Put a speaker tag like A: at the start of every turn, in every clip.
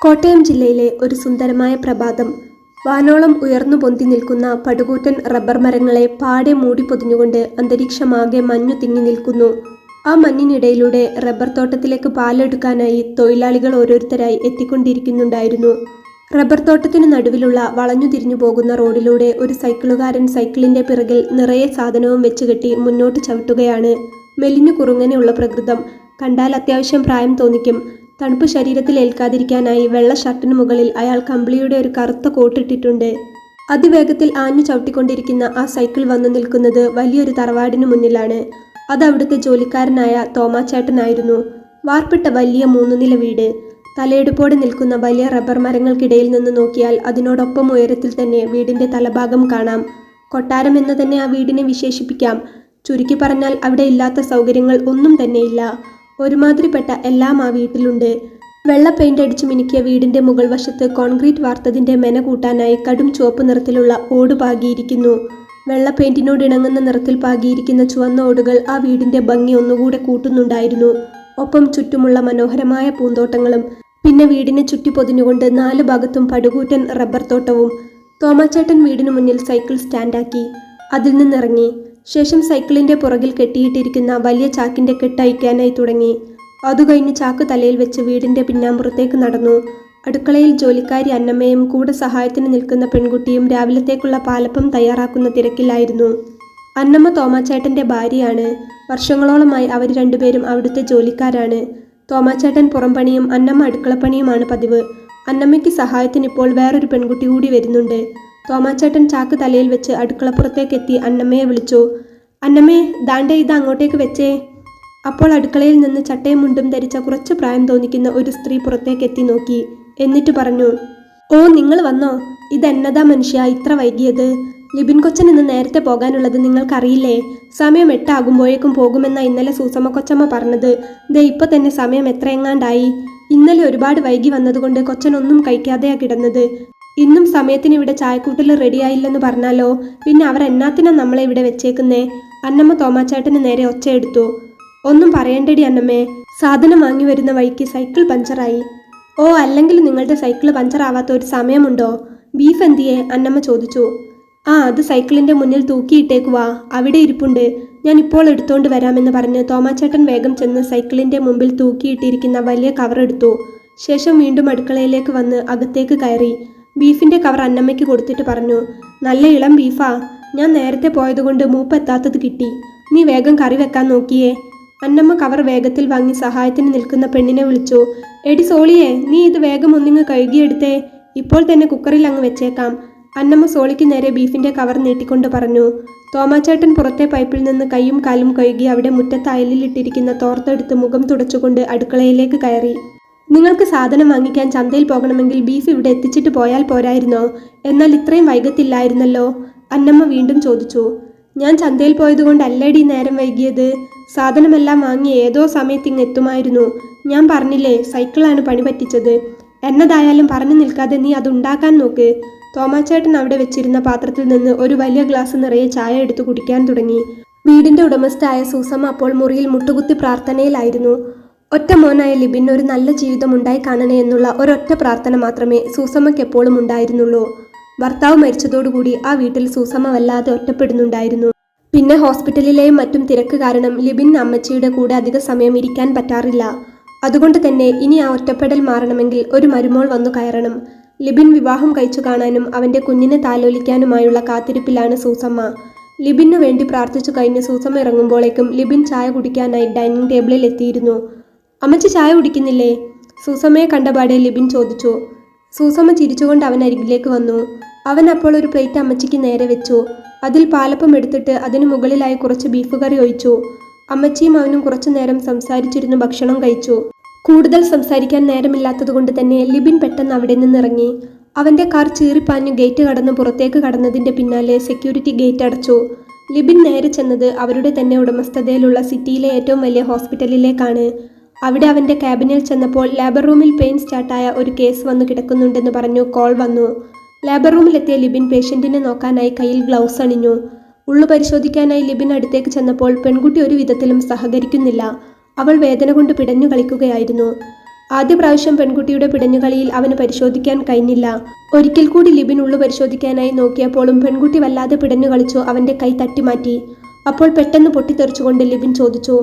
A: കോട്ടയം ജില്ലയിലെ ഒരു സുന്ദരമായ പ്രഭാതം. വാനോളം ഉയർന്നു പൊന്തി നിൽക്കുന്ന പടുകൂറ്റൻ റബ്ബർ മരങ്ങളെ പാടെ മൂടിപ്പൊതിഞ്ഞുകൊണ്ട് അന്തരീക്ഷമാകെ മഞ്ഞു തിങ്ങി നിൽക്കുന്നു. ആ മഞ്ഞിനിടയിലൂടെ റബ്ബർ തോട്ടത്തിലേക്ക് പാലെടുക്കാനായി തൊഴിലാളികൾ ഓരോരുത്തരായി എത്തിക്കൊണ്ടിരിക്കുന്നുണ്ടായിരുന്നു. റബ്ബർ തോട്ടത്തിനു നടുവിലുള്ള വളഞ്ഞു തിരിഞ്ഞു പോകുന്ന റോഡിലൂടെ ഒരു സൈക്കിളുകാരൻ സൈക്കിളിന്റെ പിറകിൽ നിറയെ സാധനവും വെച്ചുകെട്ടി മുന്നോട്ട് ചവിട്ടുകയാണ്. മെലിഞ്ഞു കുറുങ്ങനെയുള്ള പ്രകൃതം. കണ്ടാൽ അത്യാവശ്യം പ്രായം തോന്നിക്കും. തണുപ്പ് ശരീരത്തിൽ ഏൽക്കാതിരിക്കാനായി വെള്ള ഷർട്ടിനു മുകളിൽ അയാൾ കമ്പിളിയുടെ ഒരു കറുത്ത കോട്ടിട്ടിട്ടുണ്ട്. അതിവേഗത്തിൽ ആഞ്ഞു ചവിട്ടിക്കൊണ്ടിരിക്കുന്ന ആ സൈക്കിൾ വന്നു നിൽക്കുന്നത് വലിയൊരു തറവാടിനു മുന്നിലാണ്. അത് അവിടുത്തെ ജോലിക്കാരനായ തോമാച്ചേട്ടനായിരുന്നു. വാർപ്പിട്ട വലിയ 3 നില വീട്. തലയെടുപ്പോടെ നിൽക്കുന്ന വലിയ റബ്ബർ മരങ്ങൾക്കിടയിൽ നിന്ന് നോക്കിയാൽ അതിനോടൊപ്പം ഉയരത്തിൽ തന്നെ വീടിന്റെ തലഭാഗം കാണാം. കൊട്ടാരം എന്ന് തന്നെ ആ വീടിനെ വിശേഷിപ്പിക്കാം. ചുരുക്കി പറഞ്ഞാൽ അവിടെ ഇല്ലാത്ത സൗകര്യങ്ങൾ ഒന്നും തന്നെയില്ല. ഒരുമാതിരിപ്പെട്ട എല്ലാം ആ വീട്ടിലുണ്ട്. വെള്ള പെയിന്റ് അടിച്ചു മിനുക്കിയ വീടിന്റെ മുകൾ വശത്ത് കോൺക്രീറ്റ് വാർത്തതിന്റെ മെന കൂട്ടാനായി കടും ചുവപ്പ് നിറത്തിലുള്ള ഓട് പാകിയിരിക്കുന്നു. വെള്ള പെയിന്റിനോട് ഇണങ്ങുന്ന നിറത്തിൽ പാകിയിരിക്കുന്ന ചുവന്ന ഓടുകൾ ആ വീടിന്റെ ഭംഗി ഒന്നുകൂടെ കൂട്ടുന്നുണ്ടായിരുന്നു. ഒപ്പം ചുറ്റുമുള്ള മനോഹരമായ പൂന്തോട്ടങ്ങളും. പിന്നെ വീടിനെ ചുറ്റി പൊതിഞ്ഞുകൊണ്ട് 4 ഭാഗത്തും പടുകൂറ്റൻ റബ്ബർ തോട്ടവും. തോമാച്ചേട്ടൻ വീടിനു മുന്നിൽ സൈക്കിൾ സ്റ്റാൻഡാക്കി. അതിൽ നിന്നിറങ്ങി. ശേഷം സൈക്കിളിന്റെ പുറകിൽ കെട്ടിയിട്ടിരിക്കുന്ന വലിയ ചാക്കിന്റെ കെട്ടഴിക്കാനായി തുടങ്ങി. അതുകഴിഞ്ഞ് ചാക്ക് തലയിൽ വെച്ച് വീടിന്റെ പിന്നാമ്പുറത്തേക്ക് നടന്നു. അടുക്കളയിൽ ജോലിക്കാരി അന്നമ്മയും കൂടെ സഹായത്തിന് നിൽക്കുന്ന പെൺകുട്ടിയും രാവിലത്തേക്കുള്ള പാലപ്പം തയ്യാറാക്കുന്ന തിരക്കിലായിരുന്നു. അന്നമ്മ തോമാച്ചേട്ടന്റെ ഭാര്യയാണ്. വർഷങ്ങളോളമായി അവർ രണ്ടുപേരും അവിടുത്തെ ജോലിക്കാരാണ്. തോമാച്ചേട്ടൻ പുറംപണിയും അന്നമ്മ അടുക്കളപ്പണിയുമാണ് പതിവ്. അന്നമ്മയ്ക്ക് സഹായത്തിന് ഇപ്പോൾ വേറൊരു പെൺകുട്ടി കൂടി വരുന്നുണ്ട്. തോമാച്ചേട്ടൻ ചാക്ക് തലയിൽ വെച്ച് അടുക്കളപ്പുറത്തേക്കെത്തി അന്നമ്മയെ വിളിച്ചു. അന്നമ്മേ, ദാണ്ടെ ഇത് അങ്ങോട്ടേക്ക് വെച്ചേ. അപ്പോൾ അടുക്കളയിൽ നിന്ന് ചട്ടയും മുണ്ടും ധരിച്ച കുറച്ച് പ്രായം തോന്നിക്കുന്ന ഒരു സ്ത്രീ പുറത്തേക്കെത്തി നോക്കി. എന്നിട്ട് പറഞ്ഞു, ഓ, നിങ്ങൾ വന്നോ? ഇതെന്നതാ മനുഷ്യ ഇത്ര വൈകിയത്? ലിബിൻ കൊച്ചൻ ഇന്ന് നേരത്തെ പോകാനുള്ളത് നിങ്ങൾക്കറിയില്ലേ? സമയം 8 ആകുമ്പോഴേക്കും പോകുമെന്ന ഇന്നലെ സൂസമ്മ കൊച്ചമ്മ പറഞ്ഞത്. ദേ ഇപ്പൊ തന്നെ സമയം എത്രയെങ്ങാണ്ടായി. ഇന്നലെ ഒരുപാട് വൈകി വന്നതുകൊണ്ട് കൊച്ചൻ ഒന്നും കഴിക്കാതെയാ കിടന്നത്. ഇന്നും സമയത്തിന് ഇവിടെ ചായക്കൂട്ടൽ റെഡിയായില്ലെന്ന് പറഞ്ഞാലോ? പിന്നെ അവർ എന്നാത്തിനാ നമ്മളെ ഇവിടെ വെച്ചേക്കുന്നേ? അന്നമ്മ തോമാച്ചേട്ടന് നേരെ ഒച്ചയെടുത്തു. ഒന്നും പറയണ്ടടി അന്നമ്മേ, സാധനം വാങ്ങി വരുന്ന വഴിക്ക് സൈക്കിൾ പഞ്ചറായി. ഓ, അല്ലെങ്കിൽ നിങ്ങളുടെ സൈക്കിൾ പഞ്ചറാവാത്ത ഒരു സമയമുണ്ടോ? ബീഫ് എന്തിയേ? അന്നമ്മ ചോദിച്ചു. ആ, അത് സൈക്കിളിന്റെ മുന്നിൽ തൂക്കിയിട്ടേക്കുവാ, അവിടെ ഇരിപ്പുണ്ട്. ഞാൻ ഇപ്പോൾ എടുത്തോണ്ട് വരാമെന്ന് പറഞ്ഞ് തോമാച്ചേട്ടൻ വേഗം ചെന്ന് സൈക്കിളിന്റെ മുമ്പിൽ തൂക്കിയിട്ടിരിക്കുന്ന വലിയ കവർ എടുത്തു. ശേഷം വീണ്ടും അടുക്കളയിലേക്ക് വന്ന് അകത്തേക്ക് കയറി. ബീഫിന്റെ കവർ അന്നമ്മയ്ക്ക് കൊടുത്തിട്ട് പറഞ്ഞു, നല്ല ഇളം ബീഫാ. ഞാൻ നേരത്തെ പോയതുകൊണ്ട് മൂപ്പ് എത്താത്തത് കിട്ടി. നീ വേഗം കറി വെക്കാൻ നോക്കിയേ. അന്നമ്മ കവർ വേഗത്തിൽ വാങ്ങി സഹായത്തിന് നിൽക്കുന്ന പെണ്ണിനെ വിളിച്ചു. എടി സോളിയെ, നീ ഇത് വേഗം ഒന്നിങ്ങ് കഴുകിയെടുത്തേ. ഇപ്പോൾ തന്നെ കുക്കറിൽ അങ്ങ് വെച്ചേക്കാം. അന്നമ്മ സോളിക്ക് നേരെ ബീഫിന്റെ കവർ നീട്ടിക്കൊണ്ട് പറഞ്ഞു. തോമാച്ചേട്ടൻ പുറത്തെ പൈപ്പിൽ നിന്ന് കൈയും കാലും കഴുകി അവിടെ മുറ്റത്ത് അയലിലിട്ടിരിക്കുന്ന തോർത്തെടുത്ത് മുഖം തുടച്ചുകൊണ്ട് അടുക്കളയിലേക്ക് കയറി. നിങ്ങൾക്ക് സാധനം വാങ്ങിക്കാൻ ചന്തയിൽ പോകണമെങ്കിൽ ബീഫ് ഇവിടെ എത്തിച്ചിട്ട് പോയാൽ പോരായിരുന്നോ? എന്നാൽ ഇത്രയും വൈകത്തില്ലായിരുന്നല്ലോ? അന്നമ്മ വീണ്ടും ചോദിച്ചു. ഞാൻ ചന്തയിൽ പോയതുകൊണ്ടല്ലേടി നേരം വൈകിയത്. സാധനമെല്ലാം വാങ്ങി ഏതോ സമയത്ത് ഇങ്ങ് എത്തുമായിരുന്നു. ഞാൻ പറഞ്ഞില്ലേ, സൈക്കിളാണ് പണി പറ്റിച്ചത്. എന്നതായാലും പറഞ്ഞു നിൽക്കാതെ നീ അതുണ്ടാക്കാൻ നോക്ക്. തോമാച്ചേട്ടൻ അവിടെ വെച്ചിരുന്ന പാത്രത്തിൽ നിന്ന് ഒരു വലിയ ഗ്ലാസ് നിറയെ ചായ എടുത്തു കുടിക്കാൻ തുടങ്ങി. വീടിന്റെ ഉടമസ്ഥയായ സൂസമ്മ അപ്പോൾ മുറിയിൽ മുട്ടുകുത്തി പ്രാർത്ഥനയിലായിരുന്നു. ഒറ്റ മോനായ ലിബിൻ ഒരു നല്ല ജീവിതം ഉണ്ടായി കാണണേ എന്നുള്ള ഒരൊറ്റ പ്രാർത്ഥന മാത്രമേ സൂസമ്മയ്ക്ക് എപ്പോഴും ഉണ്ടായിരുന്നുള്ളൂ. ഭർത്താവ് മരിച്ചതോടുകൂടി ആ വീട്ടിൽ സൂസമ്മ വല്ലാതെ ഒറ്റപ്പെടുന്നുണ്ടായിരുന്നു. പിന്നെ ഹോസ്പിറ്റലിലെയും മറ്റും തിരക്ക് കാരണം ലിബിൻ അമ്മച്ചിയുടെ കൂടെ അധിക സമയം ഇരിക്കാൻ പറ്റാറില്ല. അതുകൊണ്ട് തന്നെ ഇനി ആ ഒറ്റപ്പെടൽ മാറണമെങ്കിൽ ഒരു മരുമോൾ വന്നു കയറണം. ലിബിൻ വിവാഹം കഴിച്ചു കാണാനും അവന്റെ കുഞ്ഞിനെ താലോലിക്കാനുമായുള്ള കാത്തിരിപ്പിലാണ് സൂസമ്മ. ലിബിനു വേണ്ടി പ്രാർത്ഥിച്ചു കഴിഞ്ഞ് സൂസമ്മ ഇറങ്ങുമ്പോഴേക്കും ലിബിൻ ചായ കുടിക്കാനായി ഡൈനിങ് ടേബിളിൽ എത്തിയിരുന്നു. അമ്മച്ചി ചായ കുടിക്കുന്നില്ലേ? സൂസമ്മയെ കണ്ടപാടെ ലിബിൻ ചോദിച്ചു. സൂസമ്മ ചിരിച്ചുകൊണ്ട് അവൻ അരികിലേക്ക് വന്നു. അവൻ അപ്പോൾ ഒരു പ്ലേറ്റ് അമ്മച്ചിക്ക് നേരെ വെച്ചു. അതിൽ പാലപ്പം എടുത്തിട്ട് അതിനു മുകളിലായി കുറച്ച് ബീഫ് കറി ഒഴിച്ചു. അമ്മച്ചിയും അവനും കുറച്ചു നേരം സംസാരിച്ചിരുന്നു ഭക്ഷണം കഴിച്ചു. കൂടുതൽ സംസാരിക്കാൻ നേരമില്ലാത്തതുകൊണ്ട് തന്നെ ലിബിൻ പെട്ടെന്ന് അവിടെ നിന്നിറങ്ങി. അവന്റെ കാർ ചീറിപ്പാഞ്ഞു ഗേറ്റ് കടന്ന് പുറത്തേക്ക് കടന്നതിന്റെ പിന്നാലെ സെക്യൂരിറ്റി ഗേറ്റ് അടച്ചു. ലിബിൻ നേരെ ചെന്നത് അവരുടെ തന്നെ ഉടമസ്ഥതയിലുള്ള സിറ്റിയിലെ ഏറ്റവും വലിയ ഹോസ്പിറ്റലിലേക്കാണ്. അവിടെ അവന്റെ ക്യാബിനിൽ ചെന്നപ്പോൾ ലേബർ റൂമിൽ പെയിൻ സ്റ്റാർട്ടായ ഒരു കേസ് വന്നു കിടക്കുന്നുണ്ടെന്ന് പറഞ്ഞു കോൾ വന്നു. ലേബർ റൂമിലെത്തിയ ലിബിൻ പേഷ്യന്റിനെ നോക്കാനായി കയ്യിൽ ഗ്ലൗസ് അണിഞ്ഞു. ഉള്ളു പരിശോധിക്കാനായി ലിബിൻ അടുത്തേക്ക് ചെന്നപ്പോൾ പെൺകുട്ടി ഒരു വിധത്തിലും സഹകരിക്കുന്നില്ല. അവൾ വേദന കൊണ്ട് പിടഞ്ഞു കളിക്കുകയായിരുന്നു. ആദ്യ പ്രാവശ്യം പെൺകുട്ടിയുടെ പിടഞ്ഞുകളിയിൽ അവന് പരിശോധിക്കാൻ കഴിഞ്ഞില്ല. ഒരിക്കൽ കൂടി ലിബിൻ ഉള്ളു പരിശോധിക്കാനായി നോക്കിയപ്പോഴും പെൺകുട്ടി വല്ലാതെ പിടഞ്ഞു കളിച്ചു അവന്റെ കൈ തട്ടിമാറ്റി. അപ്പോൾ പെട്ടെന്ന് പൊട്ടിത്തെറിച്ചുകൊണ്ട് ലിബിൻ ചോദിച്ചു,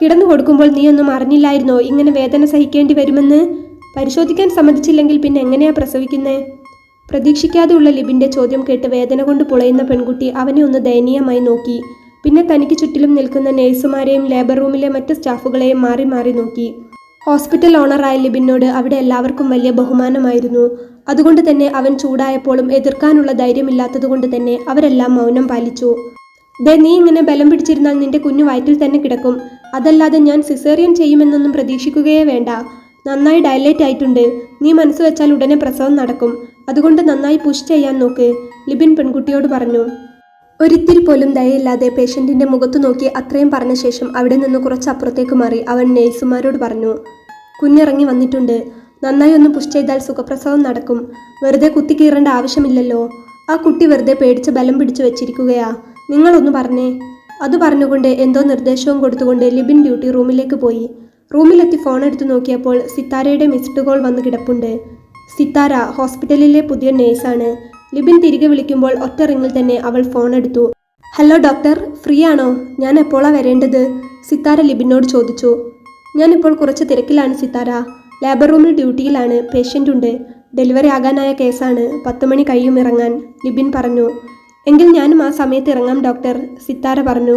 A: കിടന്നു കൊടുക്കുമ്പോൾ നീയൊന്നും അറിഞ്ഞില്ലായിരുന്നോ ഇങ്ങനെ വേദന സഹിക്കേണ്ടി വരുമെന്ന്? പരിശോധിക്കാൻ സമ്മതിച്ചില്ലെങ്കിൽ പിന്നെ എങ്ങനെയാ പ്രസവിക്കുന്നേ? പ്രതീക്ഷിക്കാതെയുള്ള ലിബിന്റെ ചോദ്യം കേട്ട് വേദന കൊണ്ട് പുളയുന്ന പെൺകുട്ടി അവനെ ഒന്ന് ദയനീയമായി നോക്കി. പിന്നെ തനിക്ക് ചുറ്റിലും നിൽക്കുന്ന നേഴ്സുമാരെയും ലേബർ റൂമിലെ മറ്റ് സ്റ്റാഫുകളെയും മാറി മാറി നോക്കി. ഹോസ്പിറ്റൽ ഓണറായ ലിബിനോട് അവിടെ എല്ലാവർക്കും വലിയ ബഹുമാനമായിരുന്നു. അതുകൊണ്ട് തന്നെ അവൻ ചൂടായപ്പോഴും എതിർക്കാനുള്ള ധൈര്യമില്ലാത്തതുകൊണ്ട് തന്നെ അവരെല്ലാം മൗനം പാലിച്ചു. ദേ, നീ ഇങ്ങനെ ബലം പിടിച്ചിരുന്നാൽ നിന്റെ കുഞ്ഞു വയറ്റിൽ തന്നെ കിടക്കും. അതല്ലാതെ ഞാൻ സിസേറിയൻ ചെയ്യുമെന്നൊന്നും പ്രതീക്ഷിക്കുകയേ വേണ്ട. നന്നായി ഡയലേറ്റ് ആയിട്ടുണ്ട്. നീ മനസ്സ് വെച്ചാൽ ഉടനെ പ്രസവം നടക്കും. അതുകൊണ്ട് നന്നായി പുഷ് ചെയ്യാൻ നോക്ക്, ലിബിൻ പെൺകുട്ടിയോട് പറഞ്ഞു. ഒരിത്തിരി പോലും ദയയില്ലാതെ പേഷ്യന്റിന്റെ മുഖത്തു നോക്കി അത്രയും പറഞ്ഞ ശേഷം അവിടെ നിന്ന് കുറച്ചപ്പുറത്തേക്ക് മാറി അവൻ നേഴ്സുമാരോട് പറഞ്ഞു, കുഞ്ഞിറങ്ങി വന്നിട്ടുണ്ട്. നന്നായി ഒന്ന് പുഷ് ചെയ്താൽ സുഖപ്രസവം നടക്കും. വെറുതെ കുത്തിക്കീറേണ്ട ആവശ്യമില്ലല്ലോ. ആ കുട്ടി വെറുതെ പേടിച്ച് ബലം പിടിച്ചു വെച്ചിരിക്കുകയാ. നിങ്ങളൊന്ന് പറഞ്ഞേ. അത് പറഞ്ഞുകൊണ്ട് എന്തോ നിർദ്ദേശവും കൊടുത്തുകൊണ്ട് ലിബിൻ ഡ്യൂട്ടി റൂമിലേക്ക് പോയി. റൂമിലെത്തി ഫോൺ എടുത്തു നോക്കിയപ്പോൾ സിത്താരയുടെ മിസ്ഡ് കോൾ വന്ന് കിടപ്പുണ്ട്. സിത്താര ഹോസ്പിറ്റലിലെ പുതിയ നേഴ്സാണ്. ലിബിൻ തിരികെ വിളിക്കുമ്പോൾ ഒറ്റ റിങ്ങിൽ തന്നെ അവൾ ഫോൺ എടുത്തു. ഹലോ ഡോക്ടർ, ഫ്രീ ആണോ? ഞാൻ എപ്പോഴാണ് വരേണ്ടത്? സിത്താര ലിബിനോട് ചോദിച്ചു. ഞാനിപ്പോൾ കുറച്ച് തിരക്കിലാണ് സിത്താര. ലേബർ റൂമിൽ ഡ്യൂട്ടിയിലാണ്. പേഷ്യൻ്റ് ഉണ്ട്. ഡെലിവറി ആകാനായ കേസാണ്. 10 മണി കഴിയും ഇറങ്ങാൻ, ലിബിൻ പറഞ്ഞു. എങ്കിൽ ഞാനും ആ സമയത്ത് ഇറങ്ങാം ഡോക്ടർ, സിത്താര പറഞ്ഞു.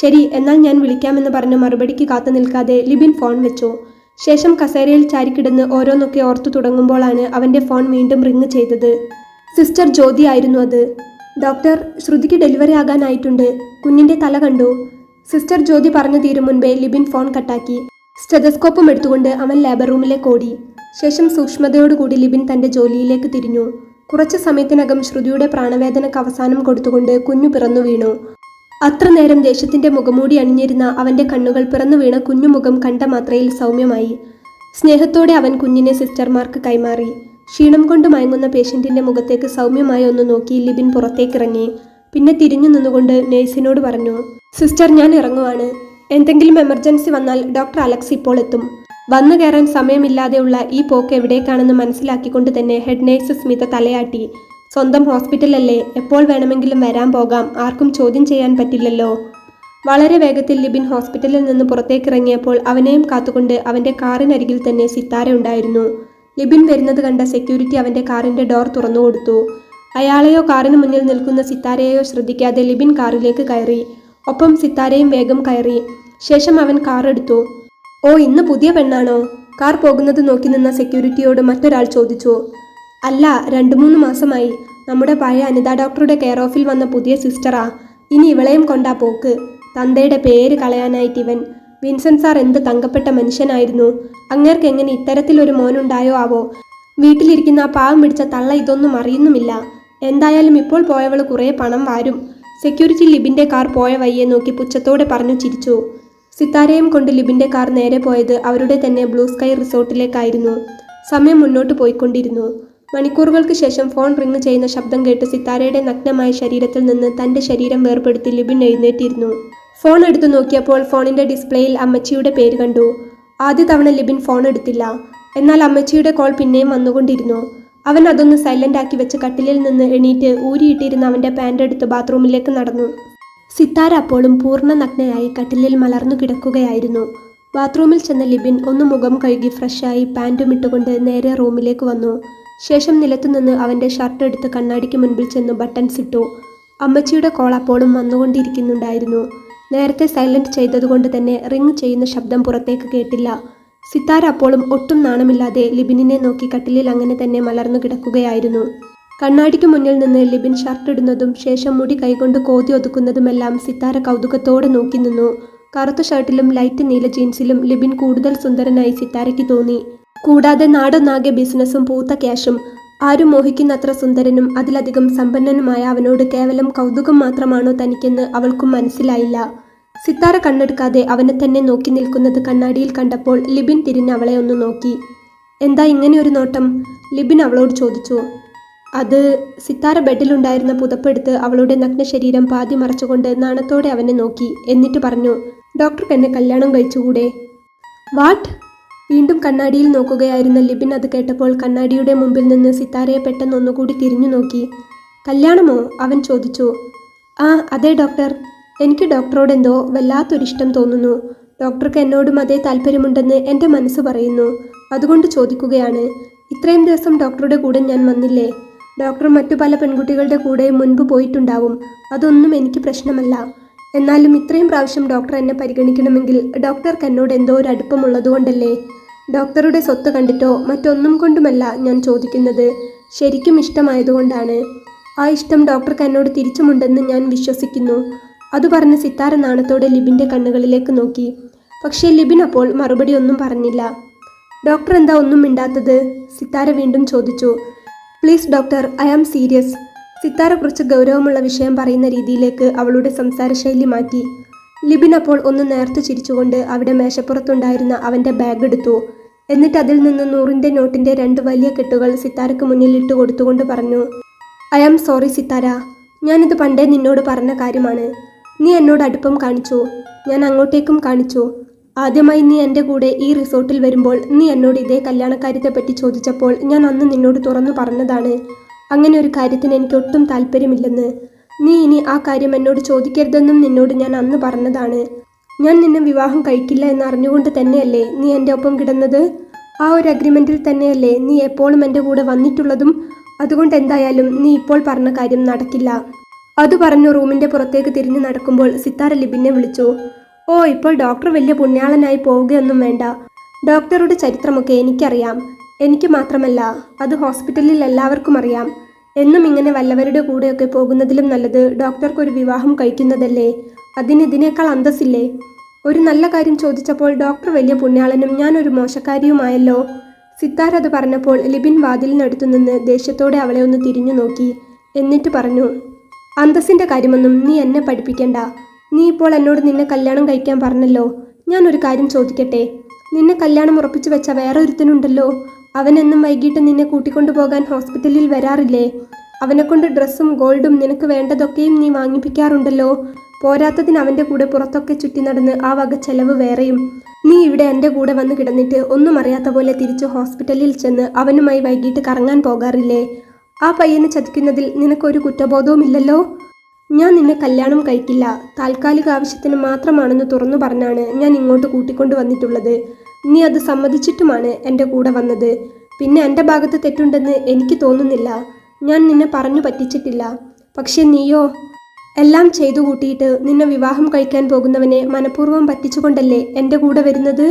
A: ശരി, എന്നാൽ ഞാൻ വിളിക്കാമെന്ന് പറഞ്ഞു മറുപടിക്ക് കാത്തു നിൽക്കാതെ ലിബിൻ ഫോൺ വെച്ചു. ശേഷം കസേരയിൽ ചാരിക്കിടന്ന് ഓരോന്നൊക്കെ ഓർത്തു തുടങ്ങുമ്പോഴാണ് അവൻ്റെ ഫോൺ വീണ്ടും റിങ് ചെയ്തത്. സിസ്റ്റർ ജ്യോതി ആയിരുന്നു അത്. ഡോക്ടർ, ശ്രുതിക്ക് ഡെലിവറി ആകാനായിട്ടുണ്ട്. കുഞ്ഞിൻ്റെ തല കണ്ടു. സിസ്റ്റർ ജ്യോതി പറഞ്ഞു തീരും മുൻപേ ലിബിൻ ഫോൺ കട്ടാക്കി. സ്റ്റെതസ്കോപ്പും എടുത്തുകൊണ്ട് അവൻ ലേബർ റൂമിലേക്ക് ഓടി. ശേഷം സൂക്ഷ്മതയോടുകൂടി ലിബിൻ തൻ്റെ ജോലിയിലേക്ക് തിരിഞ്ഞു. കുറച്ച് സമയത്തിനകം ശ്രുതിയുടെ പ്രാണവേദനയ്ക്ക് അവസാനം കൊടുത്തുകൊണ്ട് കുഞ്ഞു പിറന്നു വീണു. അത്ര നേരം ദേഷ്യത്തിന്റെ മുഖംമൂടി അണിഞ്ഞിരുന്ന അവന്റെ കണ്ണുകൾ പിറന്നു വീണ കുഞ്ഞുമുഖം കണ്ട മാത്രയിൽ സൗമ്യമായി. സ്നേഹത്തോടെ അവൻ കുഞ്ഞിനെ സിസ്റ്റർമാർക്ക് കൈമാറി. ക്ഷീണം കൊണ്ട് മയങ്ങുന്ന പേഷ്യന്റിന്റെ മുഖത്തേക്ക് സൗമ്യമായി ഒന്ന് നോക്കി ലിബിൻ പുറത്തേക്കിറങ്ങി. പിന്നെ തിരിഞ്ഞു നിന്നുകൊണ്ട് നേഴ്സിനോട് പറഞ്ഞു, സിസ്റ്റർ, ഞാൻ ഇറങ്ങുവാണ്. എന്തെങ്കിലും എമർജൻസി വന്നാൽ ഡോക്ടർ അലക്സ് ഇപ്പോൾ എത്തും. വന്നു കയറാൻ സമയമില്ലാതെയുള്ള ഈ പോക്ക് എവിടേക്കാണെന്ന് മനസ്സിലാക്കിക്കൊണ്ട് തന്നെ ഹെഡ് നേഴ്സ് സ്മിത തലയാട്ടി. സ്വന്തം ഹോസ്പിറ്റലല്ലേ, എപ്പോൾ വേണമെങ്കിലും വരാൻ പോകാം. ആർക്കും ചോദ്യം ചെയ്യാൻ പറ്റില്ലല്ലോ. വളരെ വേഗത്തിൽ ലിബിൻ ഹോസ്പിറ്റലിൽ നിന്ന് പുറത്തേക്കിറങ്ങിയപ്പോൾ അവനെയും കാത്തുകൊണ്ട് അവൻ്റെ കാറിനരികിൽ തന്നെ സിത്താര ഉണ്ടായിരുന്നു. ലിബിൻ വരുന്നത് കണ്ട സെക്യൂരിറ്റി അവൻ്റെ കാറിൻ്റെ ഡോർ തുറന്നു കൊടുത്തു. അയാളെയോ കാറിന് മുന്നിൽ നിൽക്കുന്ന സിത്താരയെയോ ശ്രദ്ധിക്കാതെ ലിബിൻ കാറിലേക്ക് കയറി. ഒപ്പം സിത്താരയും വേഗം കയറി. ശേഷം അവൻ കാർ എടുത്തു. ഓ, ഇന്ന് പുതിയ പെണ്ണാണോ? കാർ പോകുന്നത് നോക്കി നിന്ന സെക്യൂരിറ്റിയോട് മറ്റൊരാൾ ചോദിച്ചു. അല്ല, 2-3 മാസമായി. നമ്മുടെ പഴയ അനിത ഡോക്ടറുടെ കെയർ ഓഫിൽ വന്ന പുതിയ സിസ്റ്ററാ. ഇനി ഇവളെയും കൊണ്ടാ പോക്ക്. തന്തയുടെ പേര് കളയാനായിട്ട് ഇവൻ. വിൻസെന്റ് സാർ എന്ത് തങ്കപ്പെട്ട മനുഷ്യനായിരുന്നു. അങ്ങേർക്ക് എങ്ങനെ ഇത്തരത്തിലൊരു മോനുണ്ടായോ ആവോ. വീട്ടിലിരിക്കുന്ന ആ പാവം പിടിച്ച തള്ള ഇതൊന്നും അറിയുന്നുമില്ല. എന്തായാലും ഇപ്പോൾ പോയവൾ കുറേ പണം വാരും. സെക്യൂരിറ്റി ലിബിൻ്റെ കാർ പോയ വഴിയെ നോക്കി പുച്ഛത്തോടെ പറഞ്ഞു ചിരിച്ചു. സിത്താരയും കൊണ്ട് ലിബിൻ്റെ കാർ നേരെ പോയത് അവരുടെ തന്നെ ബ്ലൂ സ്കൈ റിസോർട്ടിലേക്കായിരുന്നു. സമയം മുന്നോട്ട് പോയിക്കൊണ്ടിരുന്നു. മണിക്കൂറുകൾക്ക് ശേഷം ഫോൺ റിങ് ചെയ്യുന്ന ശബ്ദം കേട്ട് സിത്താരയുടെ നഗ്നമായ ശരീരത്തിൽ നിന്ന് തൻ്റെ ശരീരം വേർപെടുത്തി ലിബിൻ എഴുന്നേറ്റിരുന്നു. ഫോൺ എടുത്തു നോക്കിയപ്പോൾ ഫോണിൻ്റെ ഡിസ്പ്ലേയിൽ അമ്മച്ചിയുടെ പേര് കണ്ടു. ആദ്യ തവണ ലിബിൻ ഫോൺ എടുത്തില്ല. എന്നാൽ അമ്മച്ചിയുടെ കോൾ പിന്നെയും വന്നുകൊണ്ടിരുന്നു. അവൻ അതൊന്ന് സൈലന്റ് ആക്കി വെച്ച് കട്ടിലിൽ നിന്ന് എണീറ്റ് ഊരിയിട്ടിരുന്ന അവൻ്റെ പാൻ്റ് എടുത്ത് ബാത്റൂമിലേക്ക് നടന്നു. സിത്താര അപ്പോഴും പൂർണ്ണ നഗ്നയായി കട്ടിലിൽ മലർന്നു കിടക്കുകയായിരുന്നു. ബാത്റൂമിൽ ചെന്ന ലിബിൻ ഒന്ന് മുഖം കഴുകി ഫ്രഷായി പാൻറ്റും ഇട്ടുകൊണ്ട് നേരെ റൂമിലേക്ക് വന്നു. ശേഷം നിലത്തുനിന്ന് അവൻ്റെ ഷർട്ട് എടുത്ത് കണ്ണാടിക്ക് മുൻപിൽ ചെന്ന് ബട്ടൺസ് ഇട്ടു. അമ്മച്ചിയുടെ കോൾ അപ്പോഴും വന്നുകൊണ്ടിരിക്കുന്നുണ്ടായിരുന്നു. നേരത്തെ സൈലന്റ് ചെയ്തതുകൊണ്ട് തന്നെ റിങ് ചെയ്യുന്ന ശബ്ദം പുറത്തേക്ക് കേട്ടില്ല. സിത്താര അപ്പോഴും ഒട്ടും നാണമില്ലാതെ ലിബിനെ നോക്കി കട്ടിലിൽ അങ്ങനെ തന്നെ മലർന്നു കിടക്കുകയായിരുന്നു. കണ്ണാടിക്ക് മുന്നിൽ നിന്ന് ലിബിൻ ഷർട്ട് ഇടുന്നതും ശേഷം മുടി കൈകൊണ്ട് കോതി ഒതുക്കുന്നതുമെല്ലാം സിത്താര കൗതുകത്തോടെ നോക്കി നിന്നു. കറുത്ത ഷർട്ടിലും ലൈറ്റ് നീല ജീൻസിലും ലിബിൻ കൂടുതൽ സുന്ദരനായി സിത്താരയ്ക്ക് തോന്നി. കൂടാതെ നാടൊന്നാകെ ബിസിനസ്സും പൂത്ത ക്യാഷും. ആരും മോഹിക്കുന്നത്ര സുന്ദരനും അതിലധികം സമ്പന്നനുമായ അവനോട് കേവലം കൗതുകം മാത്രമാണോ തനിക്കെന്ന് അവൾക്കും മനസ്സിലായില്ല. സിത്താര കണ്ണെടുക്കാതെ അവനെ തന്നെ നോക്കി നിൽക്കുന്നത് കണ്ണാടിയിൽ കണ്ടപ്പോൾ ലിബിൻ തിരിഞ്ഞ് അവളെ ഒന്ന് നോക്കി. എന്താ ഇങ്ങനെയൊരു നോട്ടം? ലിബിൻ അവളോട് ചോദിച്ചു. അത് സിത്താര ബെഡിലുണ്ടായിരുന്ന പുതപ്പെടുത്ത് അവളുടെ നഗ്ന ശരീരം പാതി മറച്ചുകൊണ്ട് നാണത്തോടെ അവനെ നോക്കി. എന്നിട്ട് പറഞ്ഞു, ഡോക്ടർക്ക് എന്നെ കല്യാണം കഴിച്ചുകൂടെ? വാട്ട്? വീണ്ടും കണ്ണാടിയിൽ നോക്കുകയായിരുന്ന ലിബിൻ അത് കേട്ടപ്പോൾ കണ്ണാടിയുടെ മുമ്പിൽ നിന്ന് സിത്താരയെ പെട്ടെന്ന് ഒന്നുകൂടി തിരിഞ്ഞു നോക്കി. കല്യാണമോ? അവൻ ചോദിച്ചു. ആ അതെ ഡോക്ടർ. എനിക്ക് ഡോക്ടറോട് എന്തോ വല്ലാത്തൊരിഷ്ടം തോന്നുന്നു. ഡോക്ടർക്ക് എന്നോടും അതേ താല്പര്യമുണ്ടെന്ന് എൻ്റെ മനസ്സ് പറയുന്നു. അതുകൊണ്ട് ചോദിക്കുകയാണ്. ഇത്രയും ദിവസം ഡോക്ടറുടെ കൂടെ ഞാൻ വന്നില്ലേ? ഡോക്ടർ മറ്റു പല പെൺകുട്ടികളുടെ കൂടെ മുൻപ് പോയിട്ടുണ്ടാവും. അതൊന്നും എനിക്ക് പ്രശ്നമല്ല. എന്നാലും ഇത്രയും പ്രാവശ്യം ഡോക്ടർ എന്നെ പരിഗണിക്കണമെങ്കിൽ ഡോക്ടർക്ക് എന്നോട് എന്തോ ഒരു അടുപ്പമുള്ളതുകൊണ്ടല്ലേ? ഡോക്ടറുടെ സ്വത്ത് കണ്ടിട്ടോ മറ്റൊന്നും കൊണ്ടുമല്ല ഞാൻ ചോദിക്കുന്നത്. ശരിക്കും ഇഷ്ടമായതുകൊണ്ടാണ്. ആ ഇഷ്ടം ഡോക്ടർക്ക് എന്നോട് തിരിച്ചുമുണ്ടെന്ന് ഞാൻ വിശ്വസിക്കുന്നു. അത് പറഞ്ഞ് സിത്താര നാണത്തോടെ ലിബിൻ്റെ കണ്ണുകളിലേക്ക് നോക്കി. പക്ഷേ ലിബിൻ അപ്പോൾ മറുപടി ഒന്നും പറഞ്ഞില്ല. ഡോക്ടർ എന്താ ഒന്നും മിണ്ടാത്തത്? സിത്താര വീണ്ടും ചോദിച്ചു. Please doctor, I am serious. Sithara കുറച്ച് ഗൗരവമുള്ള വിഷയം പറയുന്ന രീതിയിലേക്ക് അവളുടെ സംസാരശൈലി മാറ്റി. ലിബിൻ അപ്പോൾ ഒന്ന് നേർത്തു ചിരിച്ചുകൊണ്ട് അവിടെ മേശപ്പുറത്തുണ്ടായിരുന്ന അവൻ്റെ ബാഗ് എടുത്തു. എന്നിട്ട് അതിൽ നിന്ന് 100-ന്റെ നോട്ടിൻ്റെ 2 വലിയ കെട്ടുകൾ സിത്താരക്ക് മുന്നിൽ ഇട്ട് കൊടുത്തുകൊണ്ട് പറഞ്ഞു. I am sorry Sithara. ഞാനിത് പണ്ടേ നിന്നോട് പറഞ്ഞ കാര്യമാണ്. നീ എന്നോട് അടുപ്പം കാണിച്ചു, ഞാൻ അങ്ങോട്ടേക്കും കാണിച്ചു. ആദ്യമായി നീ എൻ്റെ കൂടെ ഈ റിസോർട്ടിൽ വരുമ്പോൾ നീ എന്നോട് ഇതേ കല്യാണക്കാര്യത്തെപ്പറ്റി ചോദിച്ചപ്പോൾ ഞാൻ അന്ന് നിന്നോട് തുറന്നു പറഞ്ഞതാണ് അങ്ങനെ ഒരു കാര്യത്തിന് എനിക്ക് ഒട്ടും താല്പര്യമില്ലെന്ന്. നീ ഇനി ആ കാര്യം എന്നോട് ചോദിക്കരുതെന്നും നിന്നോട് ഞാൻ അന്ന് പറഞ്ഞതാണ്. ഞാൻ നിന്നെ വിവാഹം കഴിക്കില്ല എന്നറിഞ്ഞുകൊണ്ട് തന്നെയല്ലേ നീ എൻ്റെ ഒപ്പം കിടന്നത്? ആ ഒരു അഗ്രിമെൻറ്റിൽ തന്നെയല്ലേ നീ എപ്പോഴും എൻ്റെ കൂടെ വന്നിട്ടുള്ളതും? അതുകൊണ്ട് എന്തായാലും നീ ഇപ്പോൾ പറഞ്ഞ കാര്യം നടക്കില്ല. അത് പറഞ്ഞു റൂമിൻ്റെ പുറത്തേക്ക് തിരിഞ്ഞു നടക്കുമ്പോൾ സിത്താര ലിബിനെ വിളിച്ചു. ഓ, ഇപ്പോൾ ഡോക്ടർ വലിയ പുണ്യാളനായി പോവുകയൊന്നും വേണ്ട. ഡോക്ടറുടെ ചരിത്രമൊക്കെ എനിക്കറിയാം. എനിക്ക് മാത്രമല്ല, അത് ഹോസ്പിറ്റലിൽ എല്ലാവർക്കും അറിയാം. എന്നും ഇങ്ങനെ വല്ലവരുടെ കൂടെയൊക്കെ പോകുന്നതിലും നല്ലത് ഡോക്ടർക്കൊരു വിവാഹം കഴിക്കുന്നതല്ലേ? അതിന് ഇതിനേക്കാൾ അന്തസ്സില്ലേ? ഒരു നല്ല കാര്യം ചോദിച്ചപ്പോൾ ഡോക്ടർ വലിയ പുണ്യാളനും ഞാനൊരു മോശക്കാരിയുമായല്ലോ. സിത്താര അത് പറഞ്ഞപ്പോൾ ലിബിൻ വാതിലിനടുത്തു നിന്ന് ദേഷ്യത്തോടെ അവളെ ഒന്ന് തിരിഞ്ഞു നോക്കി. എന്നിട്ട് പറഞ്ഞു, അന്തസ്സിൻ്റെ കാര്യമൊന്നും നീ എന്നെ പഠിപ്പിക്കണ്ട. നീ ഇപ്പോൾ എന്നോട് നിന്നെ കല്യാണം കഴിക്കാൻ പറഞ്ഞല്ലോ. ഞാനൊരു കാര്യം ചോദിക്കട്ടെ? നിന്നെ കല്യാണം ഉറപ്പിച്ചു വെച്ച വേറെ ഒരുത്തനുണ്ടല്ലോ. അവനെന്നും വൈകിട്ട് നിന്നെ കൂട്ടിക്കൊണ്ടു പോകാൻ ഹോസ്പിറ്റലിൽ വരാറില്ലേ? അവനെക്കൊണ്ട് ഡ്രസ്സും ഗോൾഡും നിനക്ക് വേണ്ടതൊക്കെയും നീ വാങ്ങിപ്പിക്കാറുണ്ടല്ലോ. പോരാത്തതിന് അവൻ്റെ കൂടെ പുറത്തൊക്കെ ചുറ്റി നടന്ന് ആ വക ചെലവ് വേറെയും. നീ ഇവിടെ എൻ്റെ കൂടെ വന്ന് കിടന്നിട്ട് ഒന്നും അറിയാത്ത പോലെ തിരിച്ചു ഹോസ്പിറ്റലിൽ ചെന്ന് അവനുമായി വൈകിട്ട് കറങ്ങാൻ പോകാറില്ലേ? ആ പയ്യനെ ചതിക്കുന്നതിൽ നിനക്കൊരു കുറ്റബോധവുമില്ലല്ലോ. ഞാൻ നിന്നെ കല്യാണം കഴിക്കില്ല, താൽക്കാലിക ആവശ്യത്തിന് മാത്രമാണെന്ന് തുറന്നു പറഞ്ഞാണ് ഞാൻ ഇങ്ങോട്ട് കൂട്ടിക്കൊണ്ടു വന്നിട്ടുള്ളത്. നീ അത് സമ്മതിച്ചിട്ടുമാണ് എൻ്റെ കൂടെ വന്നത്. പിന്നെ എൻ്റെ ഭാഗത്ത് തെറ്റുണ്ടെന്ന് എനിക്ക് തോന്നുന്നില്ല. ഞാൻ നിന്നെ പറഞ്ഞു പറ്റിച്ചിട്ടില്ല. പക്ഷെ നീയോ എല്ലാം ചെയ്തു കൂട്ടിയിട്ട് നിന്നെ വിവാഹം കഴിക്കാൻ പോകുന്നവനെ മനഃപൂർവ്വം പറ്റിച്ചുകൊണ്ടല്ലേ എൻ്റെ കൂടെ വരുന്നത്?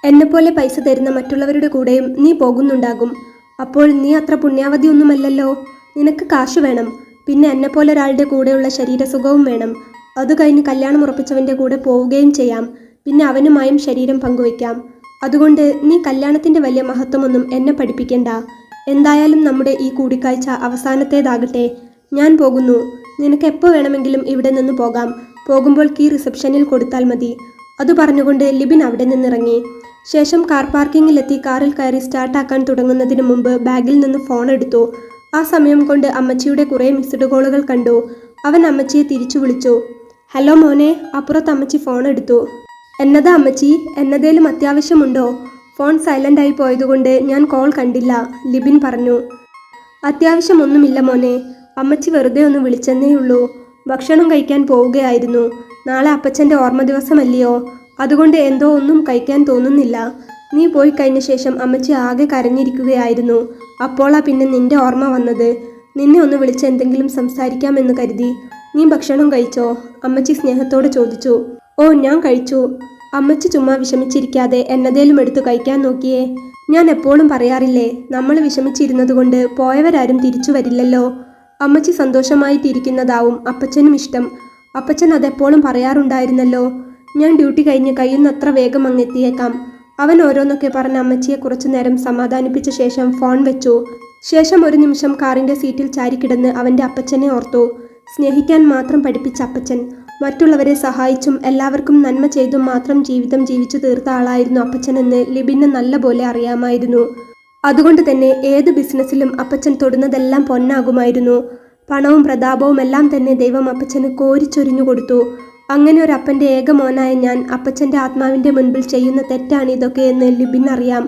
A: എന്നെപ്പോലെ പൈസ തരുന്ന മറ്റുള്ളവരുടെ കൂടെയും നീ പോകുന്നുണ്ടാകും. അപ്പോൾ നീ അത്ര പുണ്യാവതിയൊന്നുമല്ലല്ലോ. നിനക്ക് കാശ് വേണം, പിന്നെ എന്നെപ്പോലെ ഒരാളുടെ കൂടെയുള്ള ശരീരസുഖവും വേണം. അത് കഴിഞ്ഞ് കല്യാണം ഉറപ്പിച്ചവൻ്റെ കൂടെ പോവുകയും ചെയ്യാം. പിന്നെ അവനുമായും ശരീരം പങ്കുവയ്ക്കാം. അതുകൊണ്ട് നീ കല്യാണത്തിൻ്റെ വലിയ മഹത്വമൊന്നും എന്നെ പഠിപ്പിക്കണ്ട. എന്തായാലും നമ്മുടെ ഈ കൂടിക്കാഴ്ച അവസാനത്തേതാകട്ടെ. ഞാൻ പോകുന്നു. നിനക്ക് എപ്പോൾ വേണമെങ്കിലും ഇവിടെ നിന്ന് പോകാം. പോകുമ്പോൾ കീ റിസപ്ഷനിൽ കൊടുത്താൽ മതി. അത് പറഞ്ഞുകൊണ്ട് ലിബിൻ അവിടെ നിന്നിറങ്ങി. ശേഷം കാർ പാർക്കിങ്ങിലെത്തി കാറിൽ കയറി സ്റ്റാർട്ടാക്കാൻ തുടങ്ങുന്നതിന് മുമ്പ് ബാഗിൽ നിന്ന് ഫോൺ എടുത്തു. ആ സമയം കൊണ്ട് അമ്മച്ചിയുടെ കുറേ മിസ്ഡ് കോളുകൾ കണ്ടു. അവൻ അമ്മച്ചിയെ തിരിച്ചു വിളിച്ചു. ഹലോ മോനെ. അപ്പുറത്ത് അമ്മച്ചി ഫോൺ എടുത്തു. എന്നതാ അമ്മച്ചി? എന്നതേലും അത്യാവശ്യമുണ്ടോ? ഫോൺ സൈലൻ്റായി പോയതുകൊണ്ട് ഞാൻ കോൾ കണ്ടില്ല, ലിബിൻ പറഞ്ഞു. അത്യാവശ്യമൊന്നുമില്ല മോനെ. അമ്മച്ചി വെറുതെ ഒന്ന് വിളിച്ചെന്നേയുള്ളൂ. ഭക്ഷണം കഴിക്കാൻ പോവുകയായിരുന്നു. നാളെ അപ്പച്ചൻ്റെ ഓർമ്മ ദിവസമല്ലയോ? അതുകൊണ്ട് എന്തോ ഒന്നും കഴിക്കാൻ തോന്നുന്നില്ല. നീ പോയി കഴിഞ്ഞ ശേഷം അമ്മച്ചി ആകെ കരഞ്ഞിരിക്കുകയായിരുന്നു. അപ്പോളാ പിന്നെ നിന്റെ ഓർമ്മ വന്നത്. നിന്നെ ഒന്ന് വിളിച്ച് എന്തെങ്കിലും സംസാരിക്കാമെന്ന് കരുതി. നീ ഭക്ഷണം കഴിച്ചോ? അമ്മച്ചി സ്നേഹത്തോടെ ചോദിച്ചു. ഓ, ഞാൻ കഴിച്ചു. അമ്മച്ചി ചുമ്മാ വിഷമിച്ചിരിക്കാതെ എന്നതേലും എടുത്തു കഴിക്കാൻ നോക്കിയേ. ഞാൻ എപ്പോഴും പറയാറില്ലേ, നമ്മൾ വിഷമിച്ചിരുന്നതുകൊണ്ട് പോയവരാരും തിരിച്ചു വരില്ലല്ലോ. അമ്മച്ചി സന്തോഷമായിട്ടിരിക്കുന്നതാവും അപ്പച്ചനും ഇഷ്ടം. അപ്പച്ചൻ അതെപ്പോഴും പറയാറുണ്ടായിരുന്നല്ലോ. ഞാൻ ഡ്യൂട്ടി കഴിഞ്ഞ് കഴിയുന്നത്ര വേഗം അങ്ങെത്തിയേക്കാം. അവൻ ഓരോന്നൊക്കെ പറഞ്ഞ് അമ്മച്ചിയെ കുറച്ചു നേരം സമാധാനിപ്പിച്ച ശേഷം ഫോൺ വെച്ചു. ശേഷം ഒരു നിമിഷം കാറിൻ്റെ സീറ്റിൽ ചാരിക്കിടന്ന് അവൻ്റെ അപ്പച്ചനെ ഓർത്തു. സ്നേഹിക്കാൻ മാത്രം പഠിപ്പിച്ച അപ്പച്ചൻ. മറ്റുള്ളവരെ സഹായിച്ചും എല്ലാവർക്കും നന്മ ചെയ്തും മാത്രം ജീവിതം ജീവിച്ചു തീർത്ത ആളായിരുന്നു അപ്പച്ചനെന്ന് ലിബിന് നല്ല പോലെ അറിയാമായിരുന്നു. അതുകൊണ്ട് തന്നെ ഏത് ബിസിനസ്സിലും അപ്പച്ചൻ തൊടുന്നതെല്ലാം പൊന്നാകുമായിരുന്നു. പണവും പ്രതാപവും എല്ലാം തന്നെ ദൈവം അപ്പച്ചന് കോരിച്ചൊരിഞ്ഞു കൊടുത്തു. അങ്ങനെ ഒരു അപ്പൻ്റെ ഏക മോനായ ഞാൻ അപ്പച്ചൻ്റെ ആത്മാവിൻ്റെ മുൻപിൽ ചെയ്യുന്ന തെറ്റാണ് ഇതൊക്കെ എന്ന് ലിബിൻ അറിയാം.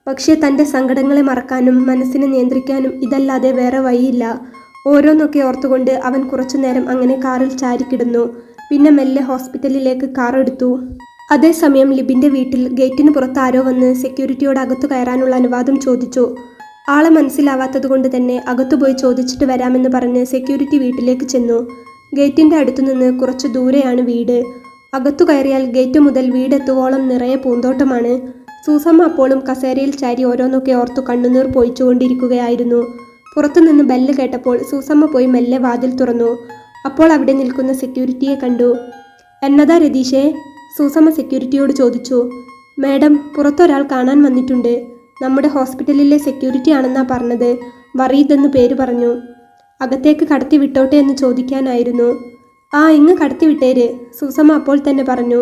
A: പക്ഷേ തൻ്റെ സങ്കടങ്ങളെ മറക്കാനും മനസ്സിനെ നിയന്ത്രിക്കാനും ഇതല്ലാതെ വേറെ വഴിയില്ല. ഓരോന്നൊക്കെ ഓർത്തുകൊണ്ട് അവൻ കുറച്ചുനേരം അങ്ങനെ കാറിൽ ചാരിക്കിടന്നു. പിന്നെ മെല്ലെ ഹോസ്പിറ്റലിലേക്ക് കാർ എടുത്തു. അതേസമയം ലിബിൻ്റെ വീട്ടിൽ ഗേറ്റിന് പുറത്ത് ആരോ വന്ന് സെക്യൂരിറ്റിയോട് അകത്തു കയറാനുള്ള അനുവാദം ചോദിച്ചു. ആളെ മനസ്സിലാവാത്തത് കൊണ്ട് തന്നെ അകത്തുപോയി ചോദിച്ചിട്ട് വരാമെന്ന് പറഞ്ഞ് സെക്യൂരിറ്റി വീട്ടിലേക്ക് ചെന്നു. ഗേറ്റിൻ്റെ അടുത്തുനിന്ന് കുറച്ച് ദൂരെയാണ് വീട്. അകത്തു കയറിയാൽ ഗേറ്റ് മുതൽ വീടെത്തുവോളം നിറയെ പൂന്തോട്ടമാണ്. സൂസമ്മ അപ്പോഴും കസേരയിൽ ചാരി ഓരോന്നൊക്കെ ഓർത്തു കണ്ണുനീർ പൊഴിച്ചുകൊണ്ടിരിക്കുകയായിരുന്നു. പുറത്തുനിന്ന് ബെല്ല് കേട്ടപ്പോൾ സൂസമ്മ പോയി മെല്ലെ വാതിൽ തുറന്നു. അപ്പോൾ അവിടെ നിൽക്കുന്ന സെക്യൂരിറ്റിയെ കണ്ടു. എന്നതാ രതീഷേ? സൂസമ്മ സെക്യൂരിറ്റിയോട് ചോദിച്ചു. മാഡം, പുറത്തൊരാൾ കാണാൻ വന്നിട്ടുണ്ട്. നമ്മുടെ ഹോസ്പിറ്റലിലെ സെക്യൂരിറ്റി ആണെന്നാ പറഞ്ഞത്. വറീദ് എന്ന് പേര് പറഞ്ഞു. അകത്തേക്ക് കടത്തി വിട്ടോട്ടെ എന്ന് ചോദിക്കാനായിരുന്നു. ആ, ഇങ്ങ് കടത്തി വിട്ടേര്, സൂസമ്മ അപ്പോൾ തന്നെ പറഞ്ഞു.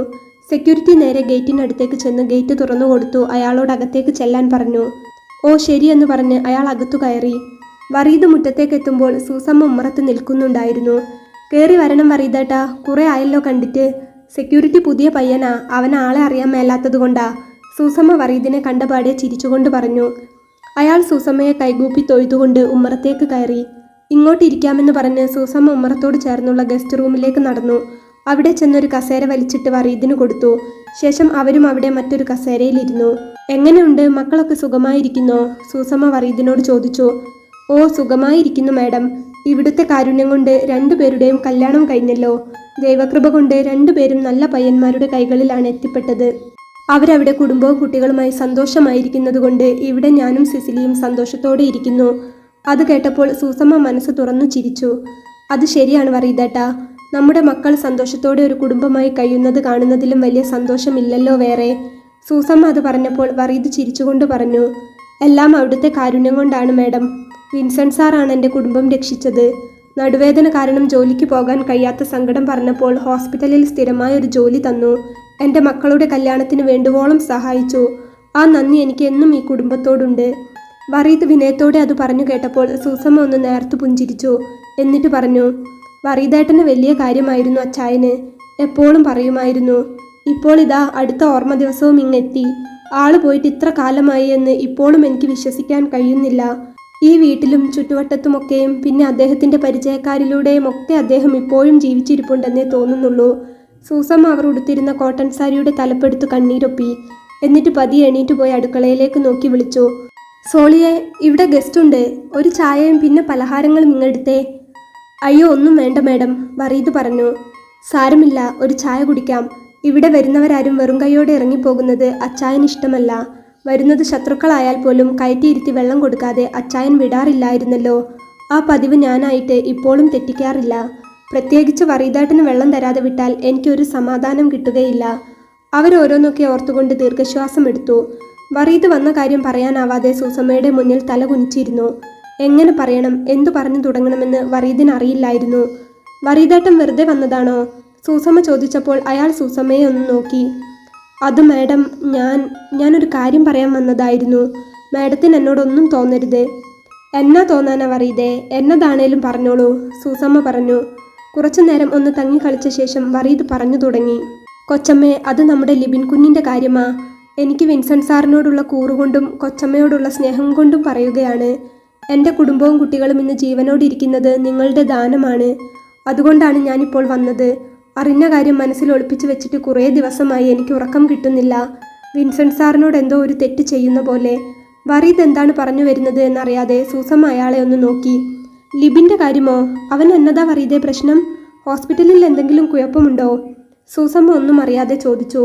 A: സെക്യൂരിറ്റി നേരെ ഗേറ്റിനടുത്തേക്ക് ചെന്ന് ഗേറ്റ് തുറന്നു കൊടുത്തു അയാളോട് അകത്തേക്ക് ചെല്ലാൻ പറഞ്ഞു. ഓ ശരിയെന്ന് പറഞ്ഞ് അയാൾ അകത്തു കയറി. വറീദ് മുറ്റത്തേക്ക് എത്തുമ്പോൾ സൂസമ്മ ഉമ്മറത്ത് നിൽക്കുന്നുണ്ടായിരുന്നു. കയറി വരണം വറീദേട്ടാ, കുറേ ആയല്ലോ കണ്ടിട്ട്. സെക്യൂരിറ്റി പുതിയ പയ്യനാ, അവൻ ആളെ അറിയാൻ മേലാത്തത് കൊണ്ടാ, സൂസമ്മ വറീദിനെ കണ്ടപാടെ ചിരിച്ചുകൊണ്ട് പറഞ്ഞു. അയാൾ സൂസമ്മയെ കൈകൂപ്പി തൊഴുതുകൊണ്ട് ഉമ്മറത്തേക്ക് കയറി. ഇങ്ങോട്ടിരിക്കാമെന്ന് പറഞ്ഞ് സൂസമ്മ ഉമ്മറത്തോട് ചേർന്നുള്ള ഗസ്റ്റ് റൂമിലേക്ക് നടന്നു. അവിടെ ചെന്നൊരു കസേര വലിച്ചിട്ട് വറീദിന് കൊടുത്തു. ശേഷം അവരും അവിടെ മറ്റൊരു കസേരയിലിരുന്നു. എങ്ങനെയുണ്ട്, മക്കളൊക്കെ സുഖമായിരിക്കുന്നോ? സൂസമ്മ വറീദിനോട് ചോദിച്ചു. ഓ സുഖമായിരിക്കുന്നു മാഡം. ഇവിടുത്തെ കാരുണ്യം കൊണ്ട് രണ്ടുപേരുടെയും കല്യാണം കഴിഞ്ഞല്ലോ. ദൈവകൃപ കൊണ്ട് രണ്ടുപേരും നല്ല പയ്യന്മാരുടെ കൈകളിലാണ് എത്തിപ്പെട്ടത്. അവരവിടെ കുടുംബവും കുട്ടികളുമായി സന്തോഷമായിരിക്കുന്നതുകൊണ്ട് ഇവിടെ ഞാനും സിസിലിയും സന്തോഷത്തോടെ ഇരിക്കുന്നു. അത് കേട്ടപ്പോൾ സൂസമ്മ മനസ്സ് തുറന്നു ചിരിച്ചു. അത് ശരിയാണ് വറീദേട്ടാ, നമ്മുടെ മക്കൾ സന്തോഷത്തോടെ ഒരു കുടുംബമായി കഴിയുന്നത് കാണുന്നതിലും വലിയ സന്തോഷമില്ലല്ലോ വേറെ. സൂസമ്മ അത് പറഞ്ഞപ്പോൾ വറീദ് ചിരിച്ചുകൊണ്ട് പറഞ്ഞു. എല്ലാം അവിടുത്തെ കാരുണ്യം കൊണ്ടാണ് മാഡം. വിൻസെൻ്റ് സാറാണ് എൻ്റെ കുടുംബം രക്ഷിച്ചത്. നടുവേദന കാരണം ജോലിക്ക് പോകാൻ കഴിയാത്ത സങ്കടം പറഞ്ഞപ്പോൾ ഹോസ്പിറ്റലിൽ സ്ഥിരമായ ഒരു ജോലി തന്നു. എൻ്റെ മക്കളുടെ കല്യാണത്തിന് വേണ്ടുവോളം സഹായിച്ചു. ആ നന്ദി എനിക്ക് എന്നും ഈ കുടുംബത്തോടുണ്ട്. വറീദ് വിനയത്തോടെ അത് പറഞ്ഞു കേട്ടപ്പോൾ സൂസമ്മ ഒന്ന് നേർത്തു പുഞ്ചിരിച്ചു. എന്നിട്ട് പറഞ്ഞു, വറീദേട്ടന് വലിയ കാര്യമായിരുന്നു അച്ചായന്, എപ്പോഴും പറയുമായിരുന്നു. ഇപ്പോൾ ഇതാ അടുത്ത ഓർമ്മ ദിവസവും ഇങ്ങെത്തി. ആള് പോയിട്ട് ഇത്ര കാലമായി എന്ന് ഇപ്പോഴും എനിക്ക് വിശ്വസിക്കാൻ കഴിയുന്നില്ല. ഈ വീട്ടിലും ചുറ്റുവട്ടത്തുമൊക്കെയും പിന്നെ അദ്ദേഹത്തിൻ്റെ പരിചയക്കാരിലൂടെയും ഒക്കെ അദ്ദേഹം ഇപ്പോഴും ജീവിച്ചിരിപ്പുണ്ടെന്നേ തോന്നുന്നുള്ളൂ. സൂസമ്മ അവർ ഉടുത്തിരുന്ന കോട്ടൺ സാരിയുടെ തലപ്പെടുത്ത് കണ്ണീരൊപ്പി. എന്നിട്ട് പതിയെ എണീറ്റ് പോയി അടുക്കളയിലേക്ക് നോക്കി വിളിച്ചു. സോളിയെ, ഇവിടെ ഗസ്റ്റ് ഉണ്ട്, ഒരു ചായയും പിന്നെ പലഹാരങ്ങളും ഇങ്ങെടുത്തേ. അയ്യോ ഒന്നും വേണ്ട മാഡം, വറീദ് പറഞ്ഞു. സാരമില്ല, ഒരു ചായ കുടിക്കാം. ഇവിടെ വരുന്നവരാരും വെറും കൈയോടെ ഇറങ്ങിപ്പോകുന്നത് അച്ചായന് ഇഷ്ടമല്ല. വരുന്നത് ശത്രുക്കളായാൽ പോലും കയറ്റിയിരുത്തി വെള്ളം കൊടുക്കാതെ അച്ചായൻ വിടാറില്ലായിരുന്നല്ലോ. ആ പതിവ് ഞാനായിട്ട് ഇപ്പോഴും തെറ്റിക്കാറില്ല. പ്രത്യേകിച്ച് വറീദേട്ടന് വെള്ളം തരാതെ വിട്ടാൽ എനിക്കൊരു സമാധാനം കിട്ടുകയില്ല. അവരോരോന്നൊക്കെ ഓർത്തുകൊണ്ട് ദീർഘശ്വാസം എടുത്തു. വറീദ് വന്ന കാര്യം പറയാനാവാതെ സൂസമ്മയുടെ മുന്നിൽ തല കുനിച്ചിരുന്നു. എങ്ങനെ പറയണം, എന്തു പറഞ്ഞു തുടങ്ങണമെന്ന് വറീദിന് അറിയില്ലായിരുന്നു. വറീദേട്ടൻ വെറുതെ വന്നതാണോ? സൂസമ്മ ചോദിച്ചപ്പോൾ അയാൾ സൂസമ്മയെ ഒന്ന് നോക്കി. അത് മാഡം, ഞാനൊരു കാര്യം പറയാൻ വന്നതായിരുന്നു. മാഡത്തിന് എന്നോടൊന്നും തോന്നരുത്. എന്നാ തോന്നാനാ വറീദേ, എന്നതാണേലും പറഞ്ഞോളൂ, സൂസമ്മ പറഞ്ഞു. കുറച്ചു നേരം ഒന്ന് തങ്ങി കളിച്ച ശേഷം വറീദ് പറഞ്ഞു തുടങ്ങി. കൊച്ചമ്മേ, അത് നമ്മുടെ ലിബിൻ കുഞ്ഞിൻ്റെ കാര്യമാ. എനിക്ക് വിൻസെൻ്റ് സാറിനോടുള്ള കൂറുകൊണ്ടും കൊച്ചമ്മയോടുള്ള സ്നേഹം കൊണ്ടും പറയുകയാണ്. എൻ്റെ കുടുംബവും കുട്ടികളും ഇന്ന് ജീവനോടിരിക്കുന്നത് നിങ്ങളുടെ ദാനമാണ്. അതുകൊണ്ടാണ് ഞാനിപ്പോൾ വന്നത്. അറിഞ്ഞ കാര്യം മനസ്സിൽ ഒളിപ്പിച്ചു വെച്ചിട്ട് കുറേ ദിവസമായി എനിക്ക് ഉറക്കം കിട്ടുന്നില്ല. വിൻസെൻ്റ് സാറിനോട് എന്തോ ഒരു തെറ്റ് ചെയ്യുന്ന പോലെ. വറീദ് എന്താണ് പറഞ്ഞു വരുന്നത് എന്നറിയാതെ സൂസമ്മ അയാളെ ഒന്ന് നോക്കി. ലിബിൻ്റെ കാര്യമോ? അവൻ എന്നതാ വറീദേ പ്രശ്നം? ഹോസ്പിറ്റലിൽ എന്തെങ്കിലും കുഴപ്പമുണ്ടോ? സൂസമ്മ ഒന്നും അറിയാതെ ചോദിച്ചു.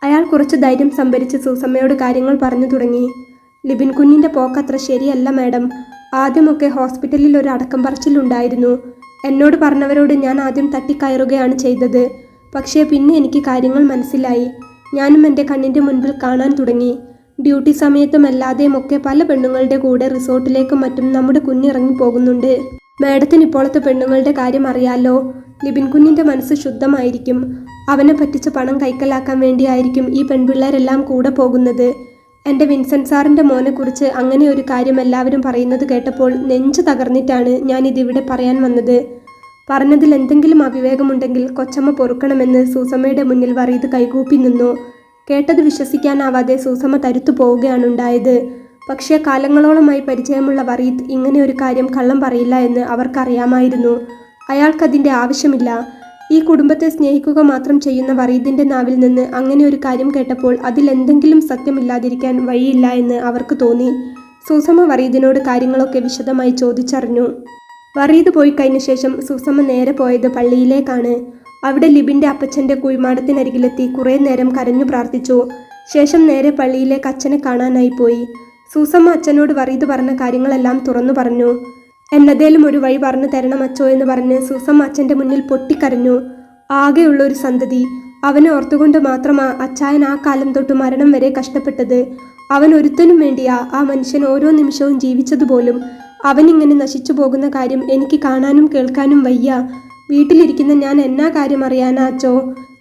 A: അയാൾ കുറച്ച് ധൈര്യം സംഭരിച്ച് സൂസമ്മയോട് കാര്യങ്ങൾ പറഞ്ഞു തുടങ്ങി. ലിബിൻ കുഞ്ഞിൻ്റെ പോക്കത്ര ശരിയല്ല മാഡം. ആദ്യമൊക്കെ ഹോസ്പിറ്റലിൽ ഒരു അടക്കം പറച്ചിലുണ്ടായിരുന്നു. എന്നോട് പറഞ്ഞവരോട് ഞാൻ ആദ്യം തട്ടിക്കയറുകയാണ് ചെയ്തത്. പക്ഷേ പിന്നെ എനിക്ക് കാര്യങ്ങൾ മനസ്സിലായി. ഞാനും എൻ്റെ കണ്ണിൻ്റെ മുൻപിൽ കാണാൻ തുടങ്ങി. ഡ്യൂട്ടി സമയത്തും അല്ലാതെയുമൊക്കെ പല പെണ്ണുങ്ങളുടെ കൂടെ റിസോർട്ടിലേക്കും മറ്റും നമ്മുടെ കുഞ്ഞിറങ്ങി പോകുന്നുണ്ട്. മാഡത്തിന് ഇപ്പോഴത്തെ പെണ്ണുങ്ങളുടെ കാര്യം അറിയാലോ. ലിബിൻ കുഞ്ഞിൻ്റെ മനസ്സ് ശുദ്ധമായിരിക്കും. അവനെ പറ്റിച്ച് പണം കൈക്കലാക്കാൻ വേണ്ടിയായിരിക്കും ഈ പെൺപിള്ളേരെല്ലാം കൂടെ പോകുന്നത്. എൻ്റെ വിൻസെൻ്റ് സാറിൻ്റെ മോനെക്കുറിച്ച് അങ്ങനെ ഒരു കാര്യം എല്ലാവരും പറയുന്നത് കേട്ടപ്പോൾ നെഞ്ച് തകർന്നിട്ടാണ് ഞാനിതിവിടെ പറയാൻ വന്നത്. പറഞ്ഞതിൽ എന്തെങ്കിലും അവിവേകമുണ്ടെങ്കിൽ കൊച്ചമ്മ പൊറുക്കണമെന്ന് സൂസമ്മയുടെ മുന്നിൽ വറീദ് കൈകൂപ്പി നിന്നു. കേട്ടത് വിശ്വസിക്കാനാവാതെ സൂസമ്മ തരുത്തു പോവുകയാണുണ്ടായത്. പക്ഷേ കാലങ്ങളോളമായി പരിചയമുള്ള വറീദ് ഇങ്ങനെ ഒരു കാര്യം കള്ളം പറയില്ല എന്ന് അവർക്കറിയാമായിരുന്നു. അയാൾക്കതിൻ്റെ ആവശ്യമില്ല. ഈ കുടുംബത്തെ സ്നേഹിക്കുക മാത്രം ചെയ്യുന്ന വറീദിൻ്റെ നാവിൽ നിന്ന് അങ്ങനെ ഒരു കാര്യം കേട്ടപ്പോൾ അതിലെന്തെങ്കിലും സത്യമില്ലാതിരിക്കാൻ വഴിയില്ല എന്ന് അവർക്ക് തോന്നി. സൂസമ്മ വറീദിനോട് കാര്യങ്ങളൊക്കെ വിശദമായി ചോദിച്ചറിഞ്ഞു. വറീദ് പോയി കഴിഞ്ഞ ശേഷം സൂസമ്മ നേരെ പോയത് പള്ളിയിലേക്കാണ്. അവിടെ ലിബിൻ്റെ അപ്പച്ചൻ്റെ കുഴിമാടത്തിനരികിലെത്തി കുറേ നേരം കരഞ്ഞു പ്രാർത്ഥിച്ചു. ശേഷം നേരെ പള്ളിയിലേക്ക് അച്ഛനെ കാണാനായി പോയി. സൂസമ്മ അച്ഛനോട് വറീദ് പറഞ്ഞ കാര്യങ്ങളെല്ലാം തുറന്നു പറഞ്ഞു. എന്നതേലും ഒരു വഴി പറഞ്ഞു തരണം അച്ചോ എന്ന് പറഞ്ഞ് സൂസമ്മ അച്ഛൻ്റെ മുന്നിൽ പൊട്ടിക്കരഞ്ഞു. ആകെയുള്ള ഒരു സന്തതി, അവനെ ഓർത്തുകൊണ്ട് മാത്രമാ അച്ചായൻ ആ കാലം തൊട്ട് മരണം വരെ കഷ്ടപ്പെട്ടത്. അവൻ ഒരുത്തനും വേണ്ടിയാ ആ മനുഷ്യൻ ഓരോ നിമിഷവും ജീവിച്ചതുപോലും. അവനിങ്ങനെ നശിച്ചു പോകുന്ന കാര്യം എനിക്ക് കാണാനും കേൾക്കാനും വയ്യ. വീട്ടിലിരിക്കുന്ന ഞാൻ എന്നാ കാര്യം അറിയാനാ അച്ചോ?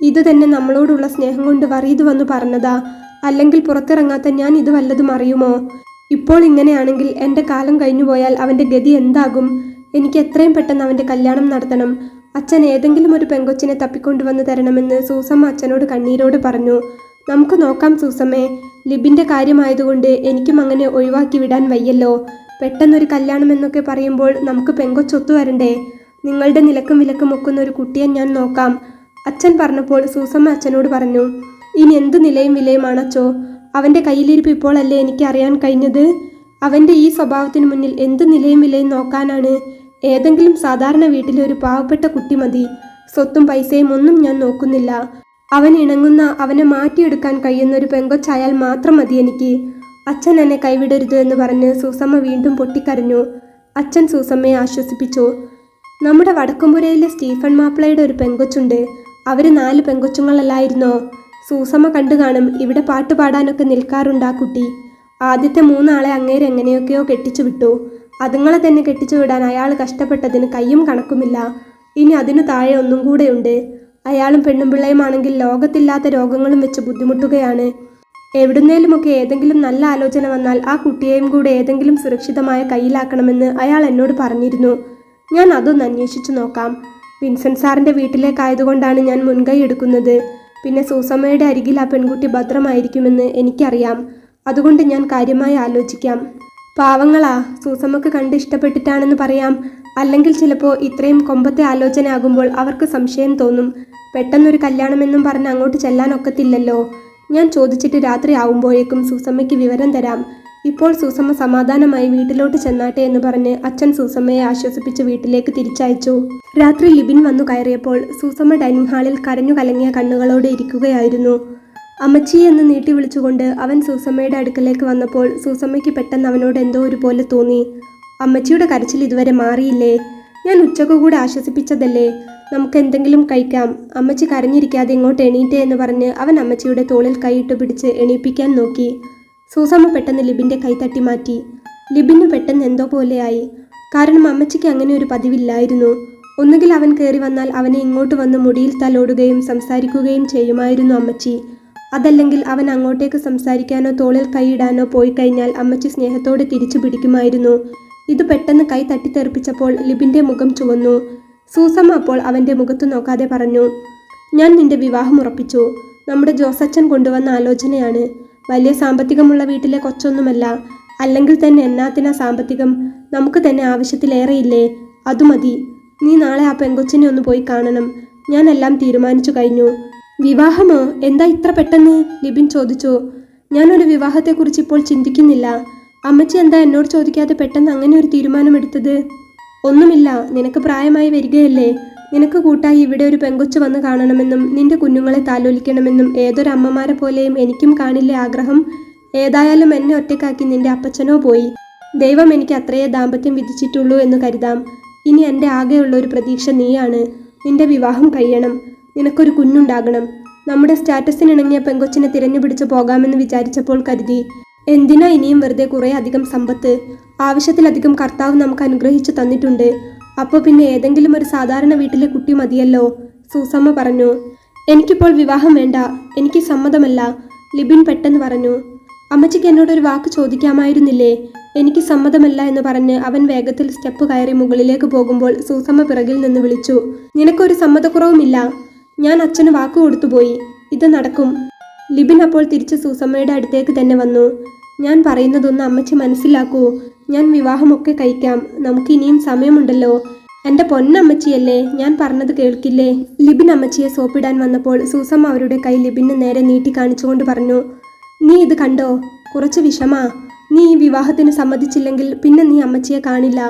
A: ഇത് തന്നെ നമ്മളോടുള്ള സ്നേഹം കൊണ്ട് വറീദ് വന്നു പറഞ്ഞതാ. അല്ലെങ്കിൽ പുറത്തിറങ്ങാത്ത ഞാൻ ഇത് വല്ലതും അറിയുമോ? ഇപ്പോൾ ഇങ്ങനെയാണെങ്കിൽ എൻ്റെ കാലം കഴിഞ്ഞു പോയാൽ അവൻ്റെ ഗതി എന്താകും? എനിക്ക് എത്രയും പെട്ടെന്ന് അവൻ്റെ കല്യാണം നടത്തണം. അച്ഛൻ ഏതെങ്കിലും ഒരു പെങ്കൊച്ചിനെ തപ്പിക്കൊണ്ടുവന്ന് തരണമെന്ന് സൂസമ്മ അച്ഛനോട് കണ്ണീരോട് പറഞ്ഞു. നമുക്ക് നോക്കാം സൂസമ്മേ. ലിബിൻ്റെ കാര്യമായതുകൊണ്ട് എനിക്കും അങ്ങനെ ഒഴിവാക്കി വിടാൻ വയ്യല്ലോ. പെട്ടെന്നൊരു കല്യാണം എന്നൊക്കെ പറയുമ്പോൾ നമുക്ക് പെങ്കൊച്ചൊത്തു വരണ്ടേ? നിങ്ങളുടെ നിലക്കും വിലക്കും ഒക്കുന്ന ഒരു കുട്ടിയെ ഞാൻ നോക്കാം. അച്ഛൻ പറഞ്ഞപ്പോൾ സൂസമ്മ അച്ഛനോട് പറഞ്ഞു. ഇനി എന്ത് നിലയും വിലയുമാണച്ചോ? അവൻ്റെ കയ്യിലിരിപ്പ് ഇപ്പോഴല്ലേ എനിക്ക് അറിയാൻ കഴിഞ്ഞത്. അവൻ്റെ ഈ സ്വഭാവത്തിന് മുന്നിൽ എന്ത് നിലയും വിലയും നോക്കാനാണ്? ഏതെങ്കിലും സാധാരണ വീട്ടിലെ ഒരു പാവപ്പെട്ട കുട്ടി മതി. സ്വത്തും പൈസയും ഒന്നും ഞാൻ നോക്കുന്നില്ല. അവൻ ഇണങ്ങുന്ന, അവനെ മാറ്റിയെടുക്കാൻ കഴിയുന്ന ഒരു പെങ്കൊച്ചായാൽ മാത്രം മതി എനിക്ക്. അച്ഛൻ എന്നെ കൈവിടരുത് എന്ന് പറഞ്ഞ് സൂസമ്മ വീണ്ടും പൊട്ടിക്കരഞ്ഞു. അച്ഛൻ സൂസമ്മയെ ആശ്വസിപ്പിച്ചു. നമ്മുടെ വടക്കുംപുരയിലെ സ്റ്റീഫൻ മാപ്പിളയുടെ ഒരു പെങ്കൊച്ചുണ്ട്. അവർ 4 പെങ്കൊച്ചുങ്ങളല്ലായിരുന്നോ? സൂസമ്മ കണ്ടു കാണും. ഇവിടെ പാട്ട് പാടാനൊക്കെ നിൽക്കാറുണ്ട് ആ കുട്ടി. ആദ്യത്തെ 3 ആളെ അങ്ങേര് എങ്ങനെയൊക്കെയോ കെട്ടിച്ചു വിട്ടു. അതുങ്ങളെ തന്നെ കെട്ടിച്ചു വിടാൻ അയാൾ കഷ്ടപ്പെട്ടതിന് കയ്യും കണക്കുമില്ല. ഇനി അതിനു താഴെ ഒന്നും കൂടെയുണ്ട്. അയാളും പെണ്ണുമ്പിള്ളയുമാണെങ്കിൽ ലോകത്തില്ലാത്ത രോഗങ്ങളും വെച്ച് ബുദ്ധിമുട്ടുകയാണ്. എവിടുന്നേലുമൊക്കെ ഏതെങ്കിലും നല്ല ആലോചന വന്നാൽ ആ കുട്ടിയെയും കൂടെ ഏതെങ്കിലും സുരക്ഷിതമായ കയ്യിലാക്കണമെന്ന് അയാൾ എന്നോട് പറഞ്ഞിരുന്നു. ഞാൻ അതൊന്ന് അന്വേഷിച്ചു നോക്കാം. വിൻസെൻ്റ് സാറിൻ്റെ വീട്ടിലേക്കായതുകൊണ്ടാണ് ഞാൻ മുൻകൈ എടുക്കുന്നത്. പിന്നെ സൂസമ്മയുടെ അരികിൽ ആ പെൺകുട്ടി ഭദ്രമായിരിക്കുമെന്ന് എനിക്കറിയാം. അതുകൊണ്ട് ഞാൻ കാര്യമായി ആലോചിക്കാം. പാവങ്ങളാ, സൂസമ്മക്ക് കണ്ട് ഇഷ്ടപ്പെട്ടിട്ടാണെന്ന് പറയാം. അല്ലെങ്കിൽ ചിലപ്പോൾ ഇത്രയും കൊമ്പത്തെ ആലോചന ആകുമ്പോൾ അവർക്ക് സംശയം തോന്നും. പെട്ടെന്നൊരു കല്യാണമെന്നും പറഞ്ഞ് അങ്ങോട്ട് ചെല്ലാനൊക്കത്തില്ലല്ലോ. ഞാൻ ചോദിച്ചിട്ട് രാത്രി ആവുമ്പോഴേക്കും സൂസമ്മയ്ക്ക് വിവരം തരാം. ഇപ്പോൾ സൂസമ്മ സമാധാനമായി വീട്ടിലോട്ട് ചെന്നാട്ടെ എന്ന് പറഞ്ഞ് അച്ഛൻ സൂസമ്മയെ ആശ്വസിപ്പിച്ച് വീട്ടിലേക്ക് തിരിച്ചയച്ചു. രാത്രി ലിബിൻ വന്നു കയറിയപ്പോൾ സൂസമ്മ ഡൈനിങ് ഹാളിൽ കരഞ്ഞു കലങ്ങിയ കണ്ണുകളോടെ ഇരിക്കുകയായിരുന്നു. അമ്മച്ചി എന്ന് നീട്ടി വിളിച്ചുകൊണ്ട് അവൻ സൂസമ്മയുടെ അടുക്കലേക്ക് വന്നപ്പോൾ സൂസമ്മയ്ക്ക് പെട്ടെന്ന് അവനോട് എന്തോ ഒരു പോലെ തോന്നി. അമ്മച്ചിയുടെ കരച്ചിൽ ഇതുവരെ മാറിയില്ലേ? ഞാൻ ഉച്ചക്ക് കൂടെ ആശ്വസിപ്പിച്ചതല്ലേ? നമുക്ക് എന്തെങ്കിലും കഴിക്കാം. അമ്മച്ചി കരഞ്ഞിരിക്കാതെ ഇങ്ങോട്ട് എണീറ്റേ എന്ന് പറഞ്ഞ് അവൻ അമ്മച്ചിയുടെ തോളിൽ കൈയിട്ട് പിടിച്ച് എണീപ്പിക്കാൻ നോക്കി. സൂസമ്മ പെട്ടെന്ന് ലിബിൻ്റെ കൈ തട്ടി മാറ്റി. ലിബിന് പെട്ടെന്ന് എന്തോ പോലെയായി. കാരണം അമ്മച്ചിക്ക് അങ്ങനെ ഒരു പതിവില്ലായിരുന്നു. ഒന്നുകിൽ അവൻ കയറി വന്നാൽ അവനെ ഇങ്ങോട്ട് വന്ന് മുടിയിൽ തലോടുകയും സംസാരിക്കുകയും ചെയ്യുമായിരുന്നു അമ്മച്ചി. അതല്ലെങ്കിൽ അവൻ അങ്ങോട്ടേക്ക് സംസാരിക്കാനോ തോളിൽ കൈയിടാനോ പോയി കഴിഞ്ഞാൽ അമ്മച്ചി സ്നേഹത്തോടെ തിരിച്ചു പിടിക്കുമായിരുന്നു. ഇത് പെട്ടെന്ന് കൈ തട്ടിത്തെറിപ്പിച്ചപ്പോൾ ലിബിൻ്റെ മുഖം ചുവന്നു. സൂസമ്മ അപ്പോൾ അവൻ്റെ മുഖത്ത് നോക്കാതെ പറഞ്ഞു. ഞാൻ നിന്റെ വിവാഹം ഉറപ്പിച്ചു. നമ്മുടെ ജോസച്ചൻ കൊണ്ടുവന്ന ആലോചനയാണ്. വലിയ സാമ്പത്തികമുള്ള വീട്ടിലെ കൊച്ചൊന്നുമല്ല. അല്ലെങ്കിൽ തന്നെ എന്നാത്തിനാ സാമ്പത്തികം? നമുക്ക് തന്നെ ആവശ്യത്തിലേറെയില്ലേ? അതു മതി. നീ നാളെ ആ പെങ്കൊച്ചിനെ ഒന്ന് പോയി കാണണം. ഞാൻ എല്ലാം തീരുമാനിച്ചു കഴിഞ്ഞു. വിവാഹമോ? എന്താ ഇത്ര പെട്ടെന്ന്? ലിബിൻ ചോദിച്ചു. ഞാനൊരു വിവാഹത്തെക്കുറിച്ച് ഇപ്പോൾ ചിന്തിക്കുന്നില്ല. അമ്മച്ചി എന്താ എന്നോട് ചോദിക്കാതെ പെട്ടെന്ന് അങ്ങനെ ഒരു തീരുമാനമെടുത്തത്? ഒന്നുമില്ല, നിനക്ക് പ്രായമായി വരികയല്ലേ. നിനക്ക് കൂട്ടായി ഇവിടെ ഒരു പെങ്കൊച്ച് വന്ന് കാണണമെന്നും നിന്റെ കുഞ്ഞുങ്ങളെ താലോലിക്കണമെന്നും ഏതൊരു അമ്മമാരെ പോലെയും എനിക്കും കാണില്ലേ ആഗ്രഹം. ഏതായാലും എന്നെ ഒറ്റയ്ക്കാക്കി നിന്റെ അപ്പച്ചനോ പോയി. ദൈവം എനിക്ക് അത്രയേ ദാമ്പത്യം വിധിച്ചിട്ടുള്ളൂ എന്ന് കരുതാം. ഇനി എൻ്റെ ആകെയുള്ള ഒരു പ്രതീക്ഷ നീയാണ്. നിന്റെ വിവാഹം കഴിയണം. നിനക്കൊരു കുഞ്ഞുണ്ടാകണം. നമ്മുടെ സ്റ്റാറ്റസിനിണങ്ങിയ പെങ്കൊച്ചിനെ തിരഞ്ഞുപിടിച്ച് പോകാമെന്ന് വിചാരിച്ചപ്പോൾ കരുതി, എന്തിനാ ഇനിയും വെറുതെ കുറേ അധികം സമ്പത്ത്? ആവശ്യത്തിലധികം കർത്താവ് നമുക്ക് അനുഗ്രഹിച്ചു തന്നിട്ടുണ്ട്. അപ്പോൾ പിന്നെ ഏതെങ്കിലും ഒരു സാധാരണ വീട്ടിലെ കുട്ടി മതിയല്ലോ. സൂസമ്മ പറഞ്ഞു. എനിക്കിപ്പോൾ വിവാഹം വേണ്ട. എനിക്ക് സമ്മതമല്ല. ലിബിൻ പെട്ടെന്ന് പറഞ്ഞു. അമ്മച്ചിക്ക് എന്നോടൊരു വാക്ക് ചോദിക്കാമായിരുന്നില്ലേ? എനിക്ക് സമ്മതമല്ല എന്ന് പറഞ്ഞ് അവൻ വേഗത്തിൽ സ്റ്റെപ്പ് കയറി മുകളിലേക്ക് പോകുമ്പോൾ സൂസമ്മ പിറകിൽ നിന്ന് വിളിച്ചു, നിനക്കൊരു സമ്മതക്കുറവുമില്ല. ഞാൻ അച്ഛന് വാക്കു കൊടുത്തുപോയി. ഇത് നടക്കും. ലിബിൻ അപ്പോൾ തിരിച്ച് സൂസമ്മയുടെ അടുത്തേക്ക് തന്നെ വന്നു. ഞാൻ പറയുന്നതൊന്ന് അമ്മച്ചി മനസ്സിലാക്കൂ. ഞാൻ വിവാഹമൊക്കെ കഴിക്കാം. നമുക്ക് ഇനിയും സമയമുണ്ടല്ലോ. എൻ്റെ പൊന്നമ്മച്ചിയല്ലേ, ഞാൻ പറഞ്ഞത് കേൾക്കില്ലേ? ലിബിൻ അമ്മച്ചിയെ സോപ്പിടാൻ വന്നപ്പോൾ സൂസമ്മ അവരുടെ കൈ ലിബിന് നേരെ നീട്ടി കാണിച്ചുകൊണ്ട് പറഞ്ഞു, നീ ഇത് കണ്ടോ? കുറച്ച് വിഷമാ. നീ ഈ വിവാഹത്തിന് സമ്മതിച്ചില്ലെങ്കിൽ പിന്നെ നീ അമ്മച്ചിയെ കാണില്ല.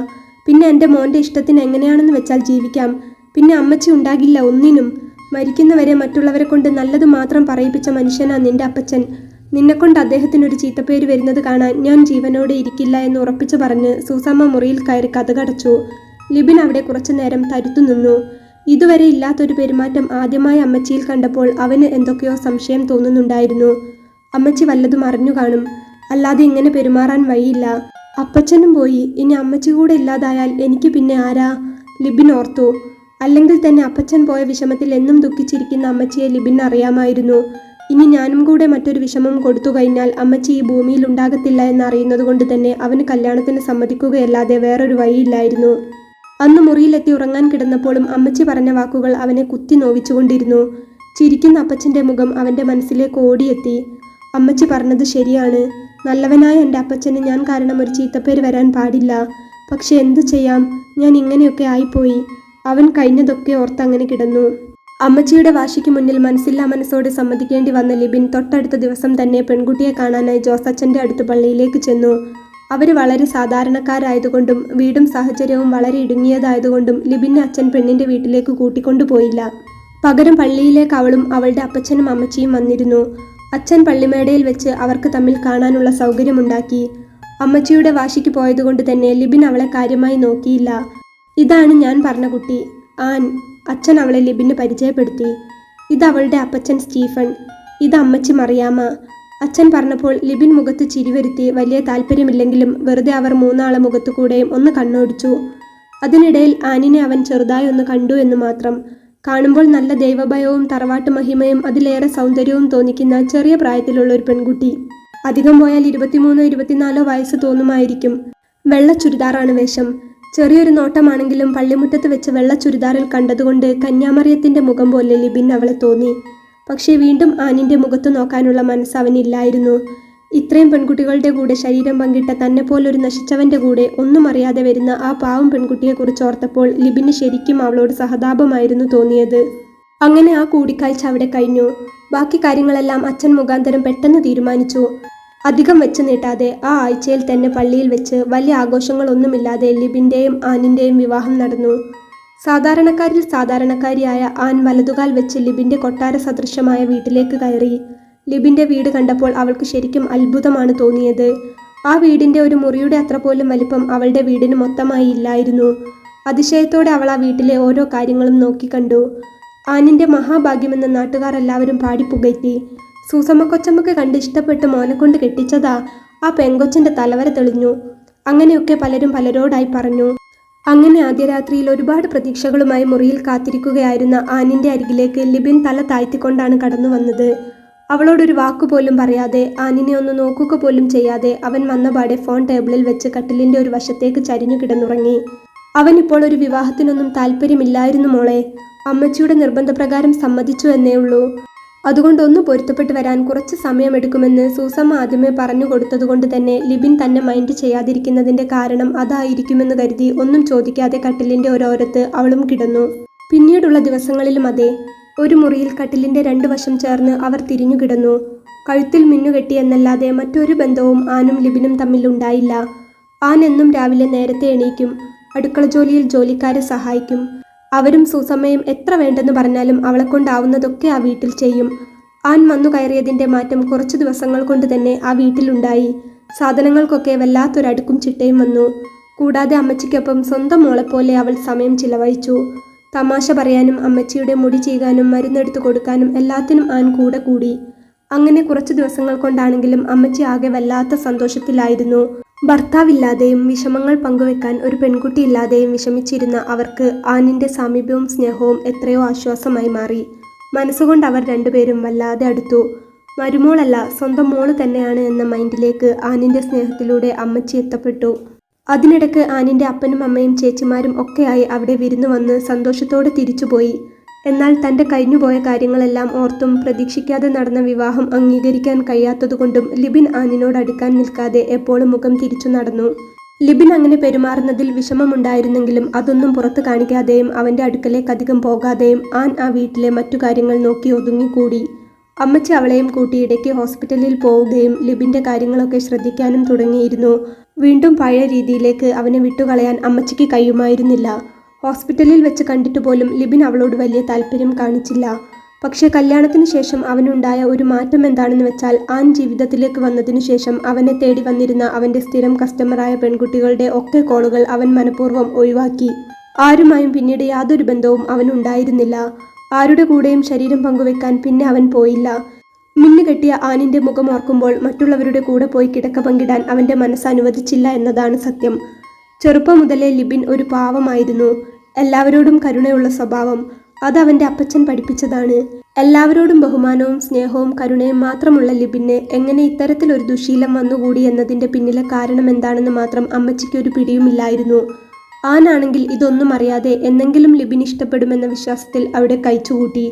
A: പിന്നെ എൻ്റെ മോൻ്റെ ഇഷ്ടത്തിന് എങ്ങനെയാണെന്ന് വെച്ചാൽ ജീവിക്കാം. പിന്നെ അമ്മച്ചി ഉണ്ടാകില്ല ഒന്നിനും. മരിക്കുന്നവരെ മറ്റുള്ളവരെ കൊണ്ട് നല്ലത് മാത്രം പറയിപ്പിച്ച മനുഷ്യനാ നിന്റെ അപ്പച്ചൻ. നിന്നെക്കൊണ്ട് അദ്ദേഹത്തിനൊരു ചീത്തപ്പേര് വരുന്നത് കാണാൻ ഞാൻ ജീവനോടെ ഇരിക്കില്ല എന്ന് ഉറപ്പിച്ചു പറഞ്ഞ് സൂസമ്മ മുറിയിൽ കയറി കതകടച്ചു. ലിബിൻ അവിടെ കുറച്ചു നേരം തരുത്തു നിന്നു. ഇതുവരെ ഇല്ലാത്തൊരു പെരുമാറ്റം ആദ്യമായി അമ്മച്ചിയിൽ കണ്ടപ്പോൾ അവന് എന്തൊക്കെയോ സംശയം തോന്നുന്നുണ്ടായിരുന്നു. അമ്മച്ചി വല്ലതും അറിഞ്ഞു കാണും. അല്ലാതെ ഇങ്ങനെ പെരുമാറാൻ വഴിയില്ല. അപ്പച്ചനും പോയി, ഇനി അമ്മച്ചി കൂടെ ഇല്ലാതായാൽ എനിക്ക് പിന്നെ ആരാ? ലിബിൻ ഓർത്തു. അല്ലെങ്കിൽ തന്നെ അപ്പച്ചൻ പോയ വിഷമത്തിൽ എന്നും ദുഃഖിച്ചിരിക്കുന്ന അമ്മച്ചിയെ ലിബിൻ അറിയാമായിരുന്നു. ഇനി ഞാനും കൂടെ മറ്റൊരു വിഷമം കൊടുത്തു കഴിഞ്ഞാൽ അമ്മച്ചി ഈ ഭൂമിയിൽ ഉണ്ടാകത്തില്ല എന്നറിയുന്നത് കൊണ്ട് തന്നെ അവന് കല്യാണത്തിന് സമ്മതിക്കുകയല്ലാതെ വേറൊരു വഴിയില്ലായിരുന്നു. അന്ന് മുറിയിലെത്തി ഉറങ്ങാൻ കിടന്നപ്പോഴും അമ്മച്ചി പറഞ്ഞ വാക്കുകൾ അവനെ കുത്തി നോവിച്ചുകൊണ്ടിരുന്നു. ചിരിക്കുന്ന അപ്പച്ചൻ്റെ മുഖം അവൻ്റെ മനസ്സിലേക്ക് ഓടിയെത്തി. അമ്മച്ചി പറഞ്ഞത് ശരിയാണ്. നല്ലവനായ എൻ്റെ അപ്പച്ചന് ഞാൻ കാരണം ഒരു ചീത്തപ്പേര് വരാൻ പാടില്ല. പക്ഷെ എന്തു ചെയ്യാം, ഞാൻ ഇങ്ങനെയൊക്കെ ആയിപ്പോയി. അവൻ കഴിഞ്ഞതൊക്കെ ഓർത്തങ്ങനെ കിടന്നു. അമ്മച്ചിയുടെ വാശിക്ക് മുന്നിൽ മനസ്സില്ലാ മനസ്സോടെ സമ്മതിക്കേണ്ടി വന്ന ലിബിൻ തൊട്ടടുത്ത ദിവസം തന്നെ പെൺകുട്ടിയെ കാണാനായി ജോസച്ചൻ്റെ അടുത്ത് പള്ളിയിലേക്ക് ചെന്നു. അവർ വളരെ സാധാരണക്കാരായതുകൊണ്ടും വീടും സാഹചര്യവും വളരെ ഇടുങ്ങിയതായതുകൊണ്ടും ലിബിൻ്റെ അച്ഛൻ പെണ്ണിൻ്റെ വീട്ടിലേക്ക് കൂട്ടിക്കൊണ്ടുപോയില്ല. പകരം പള്ളിയിലേക്ക് അവളും അവളുടെ അപ്പച്ചനും അമ്മച്ചിയും വന്നിരുന്നു. അച്ഛൻ പള്ളിമേടയിൽ വെച്ച് അവർക്ക് തമ്മിൽ കാണാനുള്ള സൗകര്യമുണ്ടാക്കി. അമ്മച്ചിയുടെ വാശിക്ക് പോയതുകൊണ്ട് തന്നെ ലിബിൻ അവളെ കാര്യമായി നോക്കിയില്ല. ഇതാണ് ഞാൻ പറഞ്ഞ കുട്ടി, ആൻ. അച്ഛൻ അവളെ ലിബിന് പരിചയപ്പെടുത്തി. ഇത് അവളുടെ അപ്പച്ചൻ സ്റ്റീഫൻ. ഇത് അമ്മച്ചി മറിയാമ്മ. അച്ഛൻ പറഞ്ഞപ്പോൾ ലിബിൻ മുഖത്ത് ചിരി വരുത്തി. വലിയ താല്പര്യമില്ലെങ്കിലും വെറുതെ അവർ മൂന്നാളെ മുഖത്തു കൂടെയും ഒന്ന് കണ്ണോടിച്ചു. അതിനിടയിൽ ആനിനെ അവൻ ചെറുതായി ഒന്ന് കണ്ടു എന്ന് മാത്രം. കാണുമ്പോൾ നല്ല ദൈവഭയവും തറവാട്ട് മഹിമയും അതിലേറെ സൗന്ദര്യവും തോന്നിക്കുന്ന ചെറിയ പ്രായത്തിലുള്ള ഒരു പെൺകുട്ടി. അധികം പോയാൽ 23-24 വയസ്സ് തോന്നുമായിരിക്കും. വെള്ള ചുരിദാറാണ് വേഷം. ചെറിയൊരു നോട്ടമാണെങ്കിലും പള്ളിമുറ്റത്ത് വെച്ച് വെള്ള ചുരിദാറിൽ കണ്ടതുകൊണ്ട് കന്യാമറിയത്തിൻ്റെ മുഖം പോലെ ലിബിൻ അവളെ തോന്നി. പക്ഷേ വീണ്ടും ആനിൻ്റെ മുഖത്ത് നോക്കാനുള്ള മനസ്സ് അവനില്ലായിരുന്നു. ഇത്രയും പെൺകുട്ടികളുടെ കൂടെ ശരീരം പങ്കിട്ട തന്നെ പോലൊരു നശിച്ചവൻ്റെ കൂടെ ഒന്നും അറിയാതെ വരുന്ന ആ പാവം പെൺകുട്ടിയെക്കുറിച്ച് ഓർത്തപ്പോൾ ലിബിന് ശരിക്കും അവളോട് സഹതാപമായിരുന്നു തോന്നിയത്. അങ്ങനെ ആ കൂടിക്കാഴ്ച അവിടെ കഴിഞ്ഞു. ബാക്കി കാര്യങ്ങളെല്ലാം അച്ഛൻ മുഖാന്തരം പെട്ടെന്ന് തീരുമാനിച്ചു. അധികം വെച്ച് നീട്ടാതെ ആ ആഴ്ചയിൽ തന്നെ പള്ളിയിൽ വെച്ച് വലിയ ആഘോഷങ്ങളൊന്നുമില്ലാതെ ലിബിൻ്റെയും ആനിൻ്റെയും വിവാഹം നടന്നു. സാധാരണക്കാരിൽ സാധാരണക്കാരിയായ ആൻ വലതുകാൽ വെച്ച് ലിബിൻ്റെ കൊട്ടാര സദൃശമായ വീട്ടിലേക്ക് കയറി. ലിബിൻ്റെ വീട് കണ്ടപ്പോൾ അവൾക്ക് ശരിക്കും അത്ഭുതമാണ് തോന്നിയത്. ആ വീടിൻ്റെ ഒരു മുറിയുടെ അത്ര പോലും വലിപ്പം അവളുടെ വീടിന് മൊത്തമായി ഇല്ലായിരുന്നു. അതിശയത്തോടെ അവൾ ആ വീട്ടിലെ ഓരോ കാര്യങ്ങളും നോക്കിക്കണ്ടു. ആനിൻ്റെ മഹാഭാഗ്യമെന്ന് നാട്ടുകാർ എല്ലാവരും പാടിപ്പുകഴ്ത്തി. സൂസമ്മ കൊച്ചമ്മക്ക് കണ്ട് ഇഷ്ടപ്പെട്ട് മോനെ കൊണ്ട് കെട്ടിച്ചതാ. ആ പെങ്കൊച്ചൻ്റെ തലവര തെളിഞ്ഞു. അങ്ങനെയൊക്കെ പലരും പലരോടായി പറഞ്ഞു. അങ്ങനെ ആദ്യ രാത്രിയിൽ ഒരുപാട് പ്രതീക്ഷകളുമായി മുറിയിൽ കാത്തിരിക്കുകയായിരുന്ന ആനിൻ്റെ അരികിലേക്ക് ലിബിൻ തല താഴ്ത്തിക്കൊണ്ടാണ് കടന്നു വന്നത്. അവളോടൊരു വാക്കുപോലും പറയാതെ, ആനിനെ ഒന്ന് നോക്കുക പോലും ചെയ്യാതെ അവൻ വന്നപാടെ ഫോൺ ടേബിളിൽ വെച്ച് കട്ടിലിൻ്റെ ഒരു വശത്തേക്ക് ചരിഞ്ഞു കിടന്നുറങ്ങി. അവനിപ്പോൾ ഒരു വിവാഹത്തിനൊന്നും താല്പര്യമില്ലായിരുന്നു മോളെ. അമ്മച്ചിയുടെ നിർബന്ധപ്രകാരം സമ്മതിച്ചു എന്നേ ഉള്ളൂ. അതുകൊണ്ട് ഒന്ന് പൊരുത്തപ്പെട്ട് വരാൻ കുറച്ച് സമയമെടുക്കുമെന്ന് സൂസമ്മ ആദ്യമേ പറഞ്ഞു കൊടുത്തതുകൊണ്ട് തന്നെ ലിബിൻ തന്നെ മൈൻഡ് ചെയ്യാതിരിക്കുന്നതിൻ്റെ കാരണം അതായിരിക്കുമെന്ന് കരുതി ഒന്നും ചോദിക്കാതെ കട്ടിലിൻ്റെ ഓരോരത്ത് അവളും കിടന്നു. പിന്നീടുള്ള ദിവസങ്ങളിലും അതെ. ഒരു മുറിയിൽ കട്ടിലിൻ്റെ 2 വശം ചേർന്ന് അവർ തിരിഞ്ഞു കിടന്നു. കഴുത്തിൽ മിന്നുകെട്ടി എന്നല്ലാതെ മറ്റൊരു ബന്ധവും ആനും ലിബിനും തമ്മിലുണ്ടായില്ല. ആൻ എന്നും രാവിലെ നേരത്തെ എണീക്കും. അടുക്കള ജോലിയിൽ ജോലിക്കാരെ സഹായിക്കും. അവരും സൂസമ്മയും എത്ര വേണ്ടെന്ന് പറഞ്ഞാലും അവളെക്കൊണ്ടാവുന്നതൊക്കെ ആ വീട്ടിൽ ചെയ്യും. ആൻ വന്നു കയറിയതിൻ്റെ മാറ്റം കുറച്ചു ദിവസങ്ങൾ കൊണ്ട് തന്നെ ആ വീട്ടിലുണ്ടായി. സാധനങ്ങൾക്കൊക്കെ വല്ലാത്തൊരടുക്കും ചിട്ടയും വന്നു. കൂടാതെ അമ്മച്ചിക്കൊപ്പം സ്വന്തം മോളെപ്പോലെ അവൾ സമയം ചിലവഴിച്ചു. തമാശ പറയാനും അമ്മച്ചിയുടെ മുടി ചീകാനും മരുന്നെടുത്തു കൊടുക്കാനും എല്ലാത്തിനും ആൻ കൂടെ കൂടി. അങ്ങനെ കുറച്ചു ദിവസങ്ങൾ കൊണ്ടാണെങ്കിലും അമ്മച്ചി ആകെ വല്ലാത്ത സന്തോഷത്തിലായിരുന്നു. ഭർത്താവില്ലാതെയും വിഷമങ്ങൾ പങ്കുവെക്കാൻ ഒരു പെൺകുട്ടിയില്ലാതെയും വിഷമിച്ചിരുന്ന അവർക്ക് ആനിൻ്റെ സാമീപ്യവും സ്നേഹവും എത്രയോ ആശ്വാസമായി മാറി. മനസ്സുകൊണ്ട് അവർ രണ്ടുപേരും വല്ലാതെ അടുത്തു. മരുമോളല്ല, സ്വന്തം മോള് തന്നെയാണ് എന്ന മൈൻഡിലേക്ക് ആനിൻ്റെ സ്നേഹത്തിലൂടെ അമ്മച്ചി എത്തപ്പെട്ടു. അതിനിടയ്ക്ക് ആനിൻ്റെ അപ്പനും അമ്മയും ചേച്ചിമാരും ഒക്കെയായി അവിടെ വിരുന്നു വന്ന് സന്തോഷത്തോടെ തിരിച്ചുപോയി. എന്നാൽ തൻ്റെ കഴിഞ്ഞുപോയ കാര്യങ്ങളെല്ലാം ഓർത്തും പ്രതീക്ഷിക്കാതെ നടന്ന വിവാഹം അംഗീകരിക്കാൻ കഴിയാത്തതുകൊണ്ടും ലിബിൻ ആനിനോട് അടുക്കാൻ നിൽക്കാതെ എപ്പോഴും മുഖം തിരിച്ചു നടന്നു. ലിബിൻ അങ്ങനെ പെരുമാറുന്നതിൽ വിഷമമുണ്ടായിരുന്നെങ്കിലും അതൊന്നും പുറത്തു കാണിക്കാതെയും അവൻ്റെ അടുക്കലേക്ക് അധികം പോകാതെയും ആൻ ആ വീട്ടിലെ മറ്റു കാര്യങ്ങൾ നോക്കി ഒതുങ്ങിക്കൂടി. അമ്മച്ചി അവളെയും കൂട്ടി ഇടയ്ക്ക് ഹോസ്പിറ്റലിൽ പോവുകയും ലിബിൻ്റെ കാര്യങ്ങളൊക്കെ ശ്രദ്ധിക്കാനും തുടങ്ങിയിരുന്നു. വീണ്ടും പഴയ രീതിയിലേക്ക് അവനെ വിട്ടുകളയാൻ അമ്മച്ചിക്ക് കഴിയുമായിരുന്നില്ല. ഹോസ്പിറ്റലിൽ വെച്ച് കണ്ടിട്ട് പോലും ലിബിൻ അവളോട് വലിയ താല്പര്യം കാണിച്ചില്ല. പക്ഷേ കല്യാണത്തിന് ശേഷം അവനുണ്ടായ ഒരു മാറ്റം എന്താണെന്ന് വെച്ചാൽ ആൻ ജീവിതത്തിലേക്ക് വന്നതിനു ശേഷം അവനെ തേടി വന്നിരുന്ന അവൻ്റെ സ്ഥിരം കസ്റ്റമറായ പെൺകുട്ടികളുടെ ഒക്കെ കോളുകൾ അവൻ മനഃപൂർവ്വം ഒഴിവാക്കി. ആരുമായും പിന്നീട് യാതൊരു ബന്ധവും അവനുണ്ടായിരുന്നില്ല. ആരുടെ കൂടെയും ശരീരം പങ്കുവെക്കാൻ പിന്നെ അവൻ പോയില്ല. മിന്നുകെട്ടിയ ആനിൻ്റെ മുഖം ഓർക്കുമ്പോൾ മറ്റുള്ളവരുടെ കൂടെ പോയി കിടക്ക പങ്കിടാൻ അവൻ്റെ മനസ്സ് അനുവദിച്ചില്ല എന്നതാണ് സത്യം. ചെറുപ്പം മുതലേ ലിബിൻ ഒരു പാവമായിരുന്നു. എല്ലാവരോടും കരുണയുള്ള സ്വഭാവം, അത് അവൻ്റെ അപ്പച്ചൻ പഠിപ്പിച്ചതാണ്. എല്ലാവരോടും ബഹുമാനവും സ്നേഹവും കരുണയും മാത്രമുള്ള ലിബിന് എങ്ങനെ ഇത്തരത്തിലൊരു ദുശീലം വന്നുകൂടി എന്നതിൻ്റെ പിന്നിലെ കാരണം എന്താണെന്ന് മാത്രം അമ്മച്ചിക്ക് ഒരു പിടിയുമില്ലായിരുന്നു. ആനാണെങ്കിൽ ഇതൊന്നും അറിയാതെ എന്നെങ്കിലും ലിബിൻ ഇഷ്ടപ്പെടുമെന്ന വിശ്വാസത്തിൽ അവിടെ കഴിച്ചുകൂട്ടി.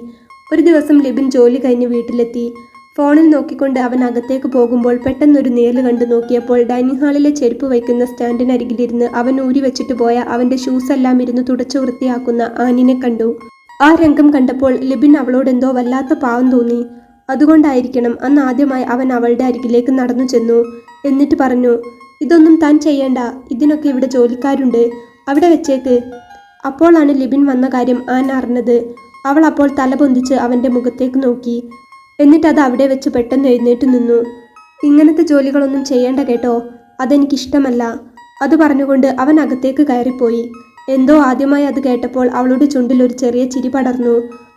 A: ഒരു ദിവസം ലിബിൻ ജോലി കഴിഞ്ഞ് വീട്ടിലെത്തി. ഫോണിൽ നോക്കിക്കൊണ്ട് അവൻ അകത്തേക്ക് പോകുമ്പോൾ പെട്ടെന്നൊരു നേര് കണ്ടു നോക്കിയപ്പോൾ ഡൈനിങ് ഹാളിലെ ചെരുപ്പ് വയ്ക്കുന്ന സ്റ്റാൻഡിനരികിലിരുന്ന് അവൻ ഊരി വെച്ചിട്ട് പോയ അവൻ്റെ ഷൂസെല്ലാം ഇരുന്ന് തുടച്ചു വൃത്തിയാക്കുന്ന ആനിനെ കണ്ടു. ആ രംഗം കണ്ടപ്പോൾ ലിബിൻ അവളോടെന്തോ വല്ലാത്ത പാവം തോന്നി. അതുകൊണ്ടായിരിക്കണം അന്ന് ആദ്യമായി അവൻ അവളുടെ അരികിലേക്ക് നടന്നു ചെന്നു. എന്നിട്ട് പറഞ്ഞു, ഇതൊന്നും താൻ ചെയ്യേണ്ട, ഇതിനൊക്കെ ഇവിടെ ജോലിക്കാരുണ്ട്, അവിടെ വെച്ചേക്ക്. അപ്പോഴാണ് ലിബിൻ വന്ന കാര്യം ആൻ അറിഞ്ഞത്. അവൾ അപ്പോൾ തല പൊന്തിച്ച് അവൻ്റെ മുഖത്തേക്ക് നോക്കി. എന്നിട്ട് അത് അവിടെ വെച്ച് പെട്ടെന്ന് എഴുന്നേറ്റ് നിന്നു. ഇങ്ങനത്തെ ജോലികളൊന്നും ചെയ്യേണ്ട കേട്ടോ, അതെനിക്കിഷ്ടമല്ല. അത് പറഞ്ഞുകൊണ്ട് അവൻ അകത്തേക്ക് കയറിപ്പോയി. എന്തോ ആദ്യമായി അത് കേട്ടപ്പോൾ അവളുടെ ചുണ്ടിൽ ഒരു ചെറിയ ചിരി പടർന്നു.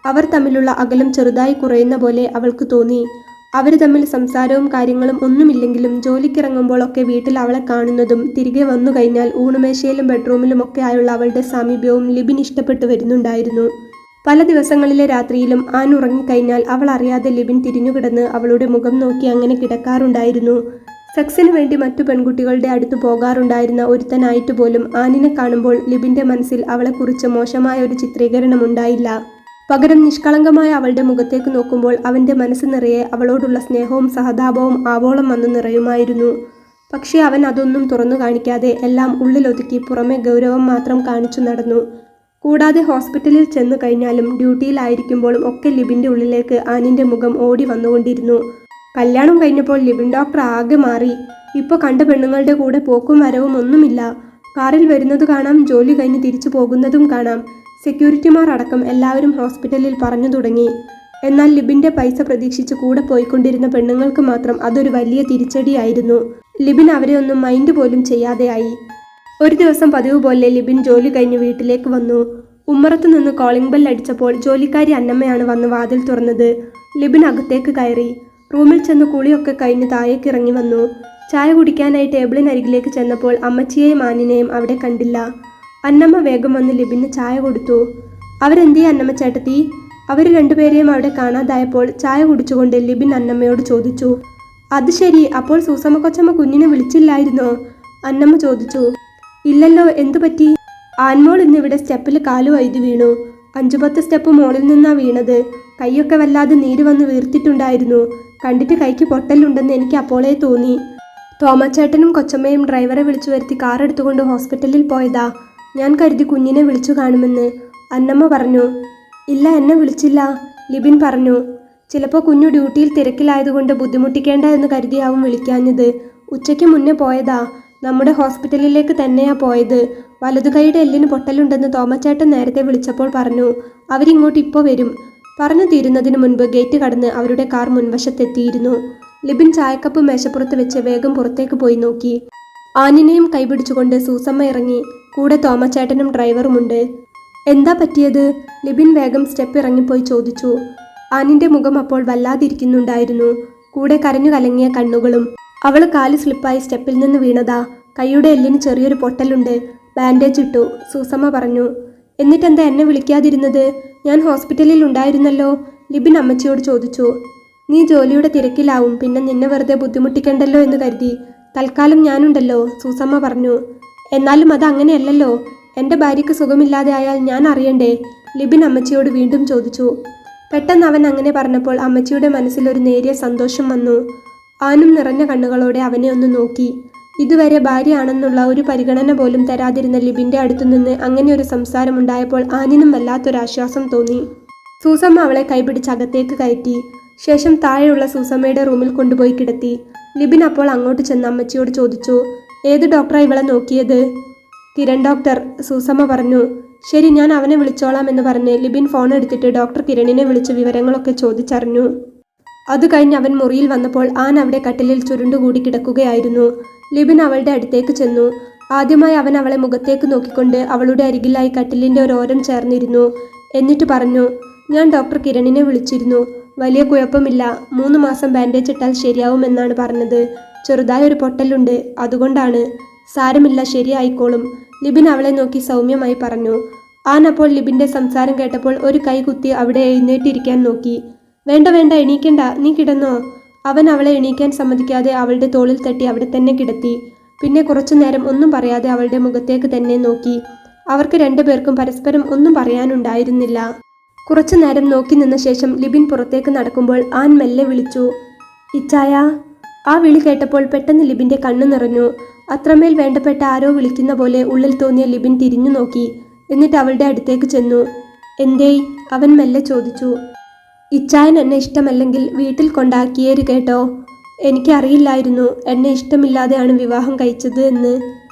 A: അവർ തമ്മിലുള്ള അകലം ചെറുതായി കുറയുന്ന പോലെ അവൾക്ക് തോന്നി. അവർ തമ്മിൽ സംസാരവും കാര്യങ്ങളും ഒന്നുമില്ലെങ്കിലും ജോലിക്കിറങ്ങുമ്പോഴൊക്കെ വീട്ടിൽ അവളെ കാണുന്നതും തിരികെ വന്നു കഴിഞ്ഞാൽ ഊണുമേശയിലും ബെഡ്റൂമിലും ഒക്കെ ആയുള്ള അവളുടെ സാമീപ്യവും ലിബിൻ ഇഷ്ടപ്പെട്ടു വരുന്നുണ്ടായിരുന്നു. പല ദിവസങ്ങളിലെ രാത്രിയിലും ആൻ ഉറങ്ങിക്കഴിഞ്ഞാൽ അവൾ അറിയാതെ ലിബിൻ തിരിഞ്ഞുകിടന്ന് അവളുടെ മുഖം നോക്കി അങ്ങനെ കിടക്കാറുണ്ടായിരുന്നു. സെക്സിന് വേണ്ടി മറ്റു പെൺകുട്ടികളുടെ അടുത്ത് പോകാറുണ്ടായിരുന്ന ഒരുത്തനായിട്ട് പോലും ആനിനെ കാണുമ്പോൾ ലിബിൻ്റെ മനസ്സിൽ അവളെക്കുറിച്ച് മോശമായ ഒരു ചിത്രീകരണം ഉണ്ടായില്ല. പകരം നിഷ്കളങ്കമായ അവളുടെ മുഖത്തേക്ക് നോക്കുമ്പോൾ അവൻ്റെ മനസ്സ് നിറയെ അവളോടുള്ള സ്നേഹവും സഹതാപവും ആവോളം വന്നു നിറയുമായിരുന്നു. പക്ഷേ അവൻ അതൊന്നും തുറന്നു കാണിക്കാതെ എല്ലാം ഉള്ളിലൊതുക്കി പുറമെ ഗൗരവം മാത്രം കാണിച്ചു നടന്നു. കൂടാതെ ഹോസ്പിറ്റലിൽ ചെന്നു കഴിഞ്ഞാലും ഡ്യൂട്ടിയിലായിരിക്കുമ്പോഴും ഒക്കെ ലിബിൻ്റെ ഉള്ളിലേക്ക് ആനിൻ്റെ മുഖം ഓടി വന്നുകൊണ്ടിരുന്നു. കല്യാണം കഴിഞ്ഞപ്പോൾ ലിബിൻ ഡോക്ടർ ആകെ മാറി. ഇപ്പോൾ കണ്ട പെണ്ണുങ്ങളുടെ കൂടെ പോക്കും വരവും ഒന്നുമില്ല. കാറിൽ വരുന്നത് കാണാം, ജോലി കഴിഞ്ഞ് തിരിച്ചു പോകുന്നതും കാണാം. സെക്യൂരിറ്റിമാർ അടക്കം എല്ലാവരും ഹോസ്പിറ്റലിൽ പറഞ്ഞു തുടങ്ങി. എന്നാൽ ലിബിൻ്റെ പൈസ പ്രതീക്ഷിച്ച് കൂടെ പോയിക്കൊണ്ടിരുന്ന പെണ്ണുങ്ങൾക്ക് മാത്രം അതൊരു വലിയ തിരിച്ചടിയായിരുന്നു. ലിബിൻ അവരെ ഒന്നും മൈൻഡ് പോലും ചെയ്യാതെയായി. ഒരു ദിവസം പതിവ് പോലെ ലിബിൻ ജോലി കഴിഞ്ഞ് വീട്ടിലേക്ക് വന്നു. ഉമ്മറത്ത് നിന്ന് കോളിംഗ് ബെൽ അടിച്ചപ്പോൾ ജോലിക്കാരി അന്നമ്മയാണ് വന്ന് വാതിൽ തുറന്നത്. ലിബിൻ അകത്തേക്ക് കയറി. റൂമിൽ ചെന്ന് കുളിയൊക്കെ കഴിഞ്ഞ് താഴേക്ക് ഇറങ്ങി വന്നു. ചായ കുടിക്കാനായി ടേബിളിനരികിലേക്ക് ചെന്നപ്പോൾ അമ്മച്ചിയെയും ആനിനെയും അവിടെ കണ്ടില്ല. അന്നമ്മ വേഗം വന്ന് ലിബിന് ചായ കൊടുത്തു. അവരെന്തേ അന്നമ്മ ചേട്ടത്തി? അവർ രണ്ടുപേരെയും അവിടെ കാണാതായപ്പോൾ ചായ കുടിച്ചുകൊണ്ട് ലിബിൻ അന്നമ്മയോട് ചോദിച്ചു. അത് ശരി, അപ്പോൾ സൂസമ്മ കൊച്ചമ്മ കുഞ്ഞിനെ വിളിച്ചില്ലായിരുന്നോ? അന്നമ്മ ചോദിച്ചു. ഇല്ലല്ലോ, എന്തു പറ്റി? ആൻമോൾ ഇന്നിവിടെ സ്റ്റെപ്പിൽ കാലു വൈദ്യു വീണു. 5-10 സ്റ്റെപ്പ് മോളിൽ നിന്നാ വീണത്. കൈയൊക്കെ വല്ലാതെ നീര് വന്ന് വീർത്തിട്ടുണ്ടായിരുന്നു. കണ്ടിട്ട് കൈക്ക് പൊട്ടലുണ്ടെന്ന് എനിക്ക് അപ്പോളേ തോന്നി. തോമച്ചേട്ടനും കൊച്ചമ്മയും ഡ്രൈവറെ വിളിച്ചു വരുത്തി കാർ എടുത്തുകൊണ്ട് ഹോസ്പിറ്റലിൽ പോയതാ. ഞാൻ കരുതി കുഞ്ഞിനെ വിളിച്ചു കാണുമെന്ന്. അന്നമ്മ പറഞ്ഞു. ഇല്ല, എന്നെ വിളിച്ചില്ല, ലിബിൻ പറഞ്ഞു. ചിലപ്പോൾ കുഞ്ഞു ഡ്യൂട്ടിയിൽ തിരക്കിലായതുകൊണ്ട് ബുദ്ധിമുട്ടിക്കേണ്ട എന്ന് കരുതിയാവും വിളിക്കാഞ്ഞത്. ഉച്ചയ്ക്ക് മുന്നേ പോയതാ. നമ്മുടെ ഹോസ്പിറ്റലിലേക്ക് തന്നെയാ പോയത്. വലതുകൈയുടെ എല്ലിന് പൊട്ടലുണ്ടെന്ന് തോമച്ചേട്ടൻ നേരത്തെ വിളിച്ചപ്പോൾ പറഞ്ഞു. അവരിങ്ങോട്ട് ഇപ്പോൾ വരും. പറഞ്ഞു തീരുന്നതിന് മുൻപ് ഗേറ്റ് കടന്ന് അവരുടെ കാർ മുൻവശത്തെത്തിയിരുന്നു. ലിബിൻ ചായക്കപ്പ് മേശപ്പുറത്ത് വെച്ച് വേഗം പുറത്തേക്ക് പോയി നോക്കി. ആനിനെയും കൈപിടിച്ചുകൊണ്ട് സൂസമ്മ ഇറങ്ങി. കൂടെ തോമച്ചേട്ടനും ഡ്രൈവറുമുണ്ട്. എന്താ പറ്റിയത്? ലിബിൻ വേഗം സ്റ്റെപ്പ് ഇറങ്ങിപ്പോയി ചോദിച്ചു. ആനിൻ്റെ മുഖം അപ്പോൾ വല്ലാതിരിക്കുന്നുണ്ടായിരുന്നു. കൂടെ കരഞ്ഞു കലങ്ങിയ കണ്ണുകളും. അവൾ കാല് സ്ലിപ്പായി സ്റ്റെപ്പിൽ നിന്ന് വീണതാ. കൈയുടെ എല്ലിന് ചെറിയൊരു പൊട്ടലുണ്ട്. ബാൻഡേജ് ഇട്ടു, സൂസമ്മ പറഞ്ഞു. എന്നിട്ടെന്താ എന്നെ വിളിക്കാതിരുന്നത്? ഞാൻ ഹോസ്പിറ്റലിൽ ഉണ്ടായിരുന്നല്ലോ, ലിബിൻ അമ്മച്ചിയോട് ചോദിച്ചു. നീ ജോലിയുടെ തിരക്കിലാവും, പിന്നെ നിന്നെ വെറുതെ ബുദ്ധിമുട്ടിക്കണ്ടല്ലോ എന്ന് കരുതി തൽക്കാലം ഞാനുണ്ടല്ലോ, സൂസമ്മ പറഞ്ഞു. എന്നാലും അത് അങ്ങനെയല്ലല്ലോ. എൻ്റെ ഭാര്യയ്ക്ക് സുഖമില്ലാതെ ആയാൽ ഞാൻ അറിയണ്ടേ? ലിബിൻ അമ്മച്ചിയോട് വീണ്ടും ചോദിച്ചു. പെട്ടെന്ന് അവൻ അങ്ങനെ പറഞ്ഞപ്പോൾ അമ്മച്ചിയുടെ മനസ്സിൽ ഒരു നേരിയ സന്തോഷം വന്നു. ആനും നിറഞ്ഞ കണ്ണുകളോടെ അവനെ ഒന്ന് നോക്കി. ഇതുവരെ ഭാര്യയാണെന്നുള്ള ഒരു പരിഗണന പോലും തരാതിരുന്ന ലിബിൻ്റെ അടുത്തുനിന്ന് അങ്ങനെ ഒരു സംസാരമുണ്ടായപ്പോൾ ആനിനും വല്ലാത്തൊരാശ്വാസം തോന്നി. സൂസമ്മ അവളെ കൈപിടിച്ച് അകത്തേക്ക് കയറ്റി. ശേഷം താഴെയുള്ള സൂസമ്മയുടെ റൂമിൽ കൊണ്ടുപോയി കിടത്തി. ലിബിൻ അപ്പോൾ അങ്ങോട്ട് ചെന്ന് അമ്മച്ചിയോട് ചോദിച്ചു, ഏത് ഡോക്ടറാണ് ഇവളെ നോക്കിയത്? കിരൺ ഡോക്ടർ, സൂസമ്മ പറഞ്ഞു. ശരി, ഞാൻ അവനെ വിളിച്ചോളാം എന്ന് പറഞ്ഞ് ലിബിൻ ഫോൺ എടുത്തിട്ട് ഡോക്ടർ കിരണിനെ വിളിച്ച് വിവരങ്ങളൊക്കെ ചോദിച്ചറിഞ്ഞു. അത് കഴിഞ്ഞ് അവൻ മുറിയിൽ വന്നപ്പോൾ ആൻ അവിടെ കട്ടിലിൽ ചുരുണ്ടുകൂടി കിടക്കുകയായിരുന്നു. ലിബിൻ അവളുടെ അടുത്തേക്ക് ചെന്നു. ആദ്യമായി അവൻ അവളെ മുഖത്തേക്ക് നോക്കിക്കൊണ്ട് അവളുടെ അരികിലായി കട്ടിലിൻ്റെ ഒരോരം ചേർന്നിരുന്നു. എന്നിട്ട് പറഞ്ഞു, ഞാൻ ഡോക്ടർ കിരണിനെ വിളിച്ചിരുന്നു. വലിയ കുഴപ്പമില്ല, 3 മാസം ബാൻഡേജ് ഇട്ടാൽ ശരിയാവുമെന്നാണ് പറഞ്ഞത്. ചെറുതായ ഒരു പൊട്ടലുണ്ട്, അതുകൊണ്ടാണ്. സാരമില്ല, ശരിയായിക്കോളും. ലിബിൻ അവളെ നോക്കി സൗമ്യമായി പറഞ്ഞു. ആൻ അപ്പോൾ ലിബിൻ്റെ സംസാരം കേട്ടപ്പോൾ ഒരു കൈ കുത്തി അവിടെ എഴുന്നേറ്റിരിക്കാൻ നോക്കി. വേണ്ട വേണ്ട, എണീക്കണ്ട, നീ കിടന്നോ. അവൻ അവളെ എണീക്കാൻ സമ്മതിക്കാതെ അവളുടെ തോളിൽ തട്ടി അവിടെ തന്നെ കിടത്തി. പിന്നെ കുറച്ചു നേരം ഒന്നും പറയാതെ അവളുടെ മുഖത്തേക്ക് തന്നെ നോക്കി. അവർക്ക് രണ്ടുപേർക്കും പരസ്പരം ഒന്നും പറയാനുണ്ടായിരുന്നില്ല. കുറച്ചു നേരം നോക്കി നിന്ന ശേഷം ലിബിൻ പുറത്തേക്ക് നടക്കുമ്പോൾ ആൻ മെല്ലെ വിളിച്ചു, ഇച്ചായ. ആ വിളി കേട്ടപ്പോൾ പെട്ടെന്ന് ലിബിൻ്റെ കണ്ണ് നിറഞ്ഞു. അത്രമേൽ വേണ്ടപ്പെട്ട ആരോ വിളിക്കുന്ന പോലെ ഉള്ളിൽ തോന്നിയ ലിബിൻ തിരിഞ്ഞു നോക്കി. എന്നിട്ട് അവളുടെ അടുത്തേക്ക് ചെന്നു. എന്തേയ്? അവൻ മെല്ലെ ചോദിച്ചു. ഇച്ചായൻ എന്നെ ഇഷ്ടമല്ലെങ്കിൽ വീട്ടിൽ കൊണ്ടാക്കിയേര് കേട്ടോ. എനിക്കറിയില്ലായിരുന്നു എന്നെ ഇഷ്ടമില്ലാതെയാണ് വിവാഹം കഴിച്ചത് എന്ന്.